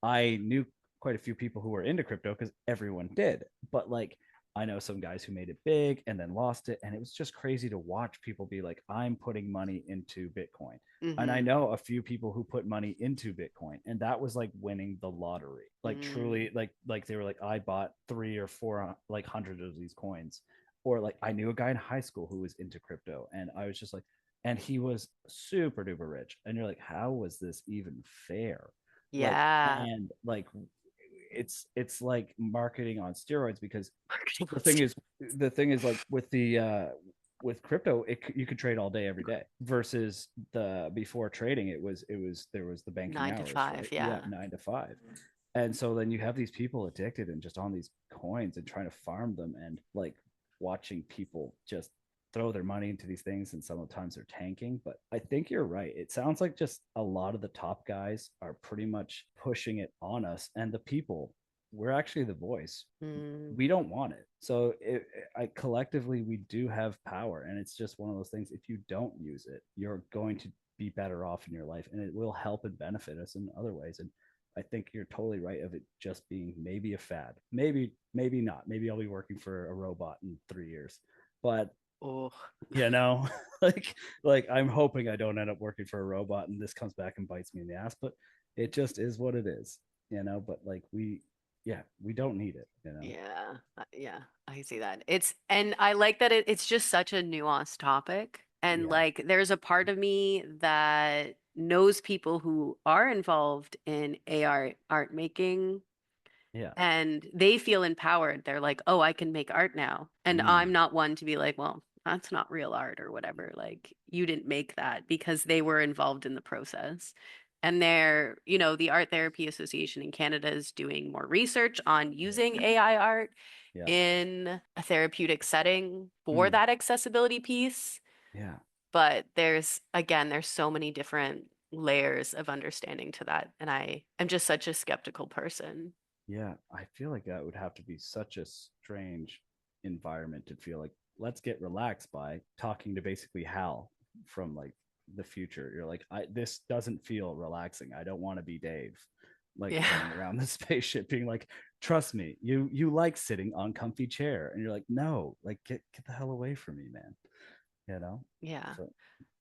I knew quite a few people who were into crypto because everyone did, but like I know some guys who made it big and then lost it, and it was just crazy to watch people be like, I'm putting money into Bitcoin. And I Hmm. know a few people who put money into Bitcoin, and that was like winning the lottery. Like Mm. truly, like they were like, I bought 3 or 4 like hundred of these coins. Or like I knew a guy in high school who was into crypto, and I was just like, and he was super duper rich. And you're like, how was this even fair? Like, Yeah. and like it's like marketing on steroids, because Marketing the on thing is steroids. the thing is like with crypto, you could trade all day every day, versus the before trading, it was there was the banking Nine to hours, five. right? Yeah, Yeah. 9 to 5. And so then you have these people addicted and just on these coins and trying to farm them, and like watching people just throw their money into these things, and sometimes they're tanking. But I think you're right. It sounds like just a lot of the top guys are pretty much pushing it on us, and the people we're actually the voice. Mm, We don't want it. So collectively, we do have power. And it's just one of those things. If you don't use it, you're going to be better off in your life, and it will help and benefit us in other ways. And I think you're totally right of it just being maybe a fad. Maybe not. Maybe I'll be working for a robot in 3 years. But oh, you know, like I'm hoping I don't end up working for a robot and this comes back and bites me in the ass, but it just is what it is, but like yeah, we don't need it, yeah, yeah, I see that. And I like that it's just such a nuanced topic. And Yeah. like, there's a part of me that knows people who are involved in AR art making Yeah. and they feel empowered. They're like, oh, I can make art now. And I'm Mm. not one to be like, well, that's not real art or whatever. Like, you didn't make that because they were involved in the process. And the Art Therapy Association in Canada is doing more research on Yeah. using AI art Yeah. in a therapeutic setting for Mm. that accessibility piece. Yeah. But there's so many different layers of understanding to that. And I am just such a skeptical person. Yeah, I feel like that would have to be such a strange environment to feel like let's get relaxed by talking to basically Hal from like the future. You're like, this doesn't feel relaxing. I don't want to be Dave, like Yeah. running around the spaceship, being like, trust me, you like sitting on comfy chair, and you're like, no, like get the hell away from me, man. You know. Yeah. So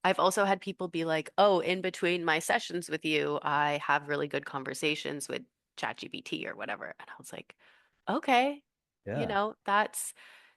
I've also had people be like, oh, in between my sessions with you, I have really good conversations with ChatGPT or whatever. And I was like, okay, yeah, that's,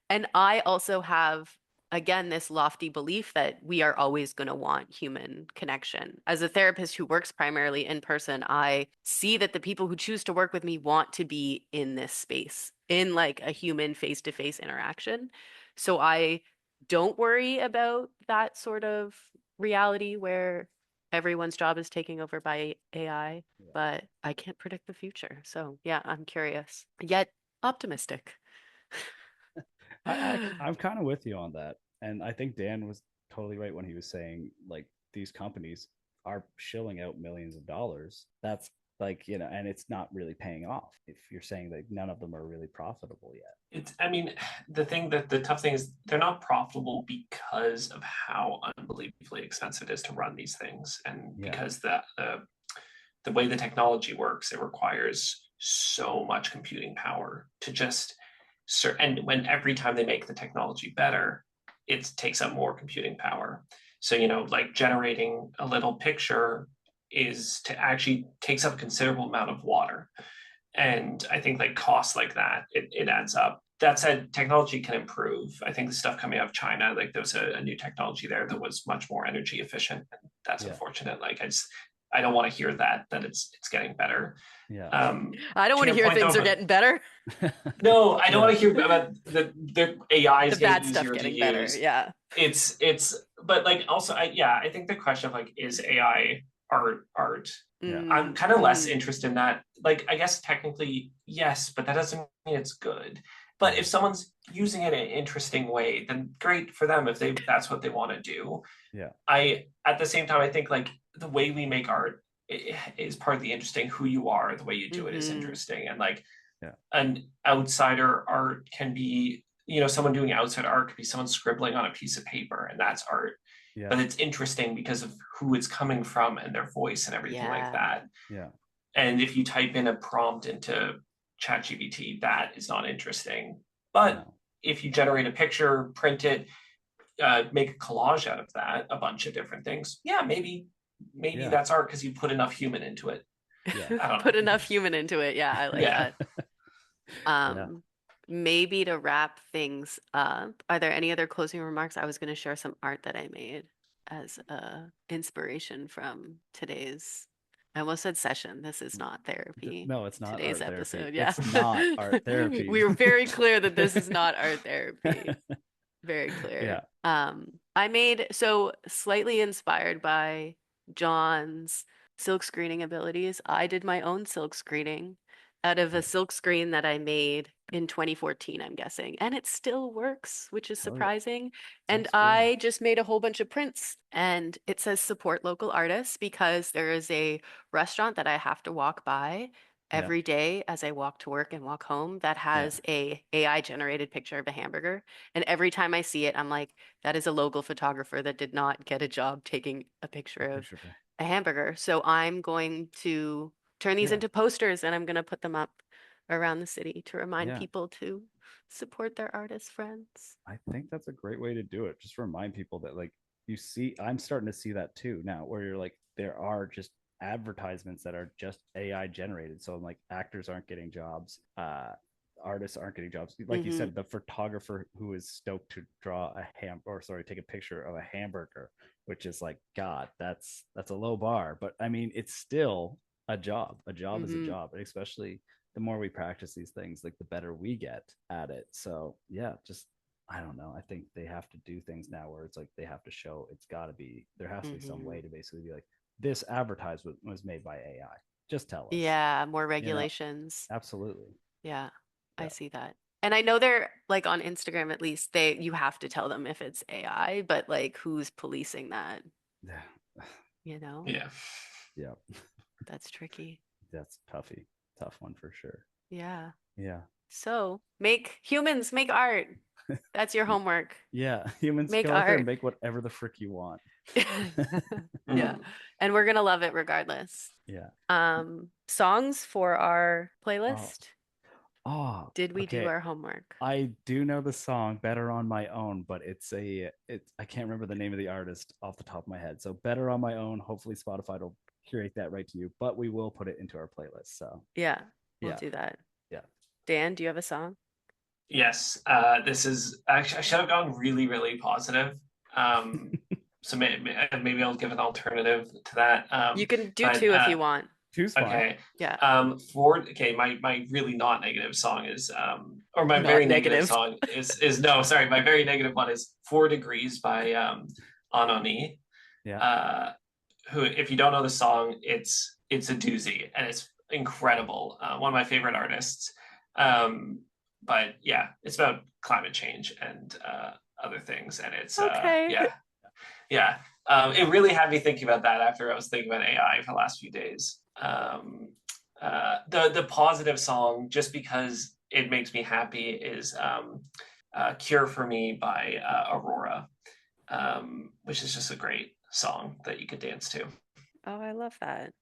and I also have, again, this lofty belief that we are always going to want human connection. As a therapist who works primarily in person, I see that the people who choose to work with me want to be in this space, in like a human face-to-face interaction. So I don't worry about that sort of reality where everyone's job is taken over by AI, yeah. but I can't predict the future. So yeah, I'm curious, yet optimistic. I'm kind of with you on that, and I think Dan was totally right when he was saying like these companies are shilling out millions of dollars. That's like and it's not really paying off. If you're saying that none of them are really profitable yet. I mean, the tough thing is they're not profitable because of how unbelievably expensive it is to run these things, and Yeah, because the way the technology works, it requires so much computing power to just, and when every time they make the technology better, it takes up more computing power. So, like generating a little picture is to actually takes up a considerable amount of water. And I think like costs like that, it adds up. That said, technology can improve. I think the stuff coming out of China, like there was a new technology there that was much more energy efficient. And that's yeah, unfortunate. Like I don't want to hear that it's getting better. yeah, I don't To want to your hear point though, things are about getting better. no, I don't want yeah, to hear about the AI The is getting bad stuff easier to getting better. use. Yeah. But like also, I think the question of like, is AI art? yeah, I'm Mm, kind of less mm, interested in that. Like, I guess technically, yes, but that doesn't mean it's good. But yeah, if someone's using it in an interesting way, then great for them if that's what they want to do. yeah, I at the same time, I think like the way we make art is part of the interesting. Who you are, the way you do it is hmm. interesting, and like yeah, an outsider art can be, someone doing outside art could be someone scribbling on a piece of paper, and that's art. yeah, But it's interesting because of who it's coming from and their voice and everything like Yeah. that. yeah. And if you type in a prompt into ChatGPT, that is not interesting. But No. if you generate a picture, print it, make a collage out of that, a bunch of different things, yeah, maybe Yeah, that's art because you put enough human into it. yeah, I don't Put know. enough human into it. Yeah, I like Yeah. that. yeah. Um, Maybe to wrap things up, are there any other closing remarks? I was going to share some art that I made as inspiration from today's, I almost said session. This is not therapy. No, it's not Today's art therapy. episode, yeah. It's not art therapy. We were very clear that this is not art therapy. Very Yeah. clear. I made so slightly inspired by John's silk screening abilities. I did my own silk screening out of a Yeah. silk screen that I made in 2014, I'm guessing. And it still works, which is Hell yeah. surprising. And That's cool. I just made a whole bunch of prints and it says support local artists because there is a restaurant that I have to walk by every day as I walk to work and walk home that has a AI generated picture of a hamburger. And every time I see it, I'm like, that is a local photographer that did not get a job taking a picture of Picture of it. a hamburger. So I'm going to turn these Yeah. into posters and I'm going to put them up around the city to remind Yeah. people to support their artist friends. I think that's a great way to do it. Just remind people that like you see, I'm starting to see that too now, where you're like, there are just advertisements that are just AI generated. So like actors aren't getting jobs, artists aren't getting jobs. Like you Hmm. said, the photographer who is stoked to draw a take a picture of a hamburger, which is like, God, that's a low bar. But I mean, it's still a job. A job is a Hmm. job, and especially the more we practice these things, like the better we get at it. So yeah, just I don't know. I think they have to do things now where it's like they have to show it's got to be there has to be some Hmm. way to basically be like this advertisement was made by AI. Just tell us, Yeah, more you know? regulations. Absolutely. Yeah, I Yeah. see that. And I know they're like on Instagram at least, they you have to tell them if it's AI, but like who's policing that, Yeah. you know? Yeah. Yeah. That's tricky. That's toughy. Tough one for sure. Yeah. Yeah. So make humans make art. That's your homework. Yeah. Humans Make go out there and art. make whatever the frick you want. Yeah. Mhm. And we're gonna love it regardless. Yeah. Songs for our Oh. playlist. Oh, Did we do okay. our homework? I do know the song Better on My Own, but it's I can't remember the name of the artist off the top of my head. So Better on My Own, hopefully Spotify will curate that right to you, but we will put it into our playlist. So Yeah, we'll yeah, do that. yeah. Dan, do you have a song? Yes, this is actually I should have gone really, really positive. Um, so maybe I'll give an alternative to that. You can do But two if you want. Two's fine. Okay. Yeah, My really not negative song is or my not very negative negative. song is no, sorry, my very negative one is 4 Degrees by Anoni. Yeah. Who, if you don't know the song, it's a doozy and it's incredible. One of my favorite artists. But yeah, it's about climate change and other things, and it's Okay. yeah. It really had me thinking about that after I was thinking about AI for the last few days. The positive song, just because it makes me happy, is "Cure for Me" by Aurora, which is just a great song that you could dance to. Oh, I love that.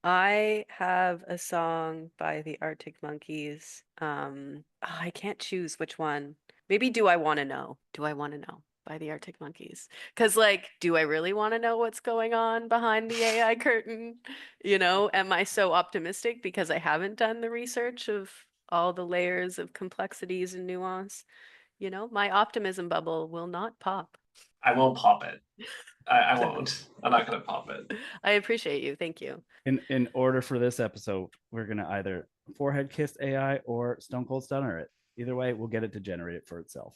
I have a song by the Arctic Monkeys. I can't choose which one. Maybe Do I Want to Know? Do I Want to Know by the Arctic Monkeys? Because, like, do I really want to know what's going on behind the AI curtain? You know, am I so optimistic because I haven't done the research of all the layers of complexities and nuance? You know, my optimism bubble will not pop. I won't pop it. I won't. I'm not gonna pop it. I appreciate you. Thank you. In order for this episode, we're gonna either forehead kiss AI or Stone Cold Stunner it. Either way, we'll get it to generate it for itself.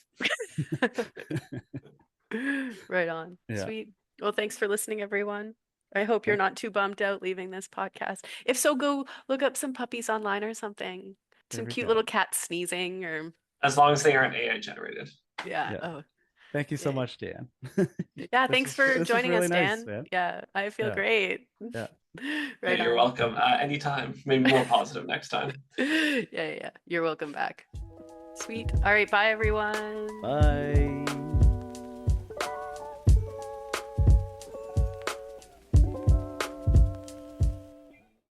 Right on. Yeah. Sweet. Well, thanks for listening, everyone. I hope you're not too bummed out leaving this podcast. If so, go look up some puppies online or something. There Some we cute go. little cats sneezing or As long as they aren't AI generated. yeah. Yeah. Oh, Thank you so yeah. much, Dan. Yeah, thanks for This was joining us, really nice, Dan. man. Yeah, I feel Yeah. great. Yeah. Yeah, Right you're on. welcome. Anytime. Maybe more positive next time. Yeah, yeah. You're welcome back. Sweet. All right, bye everyone. Bye.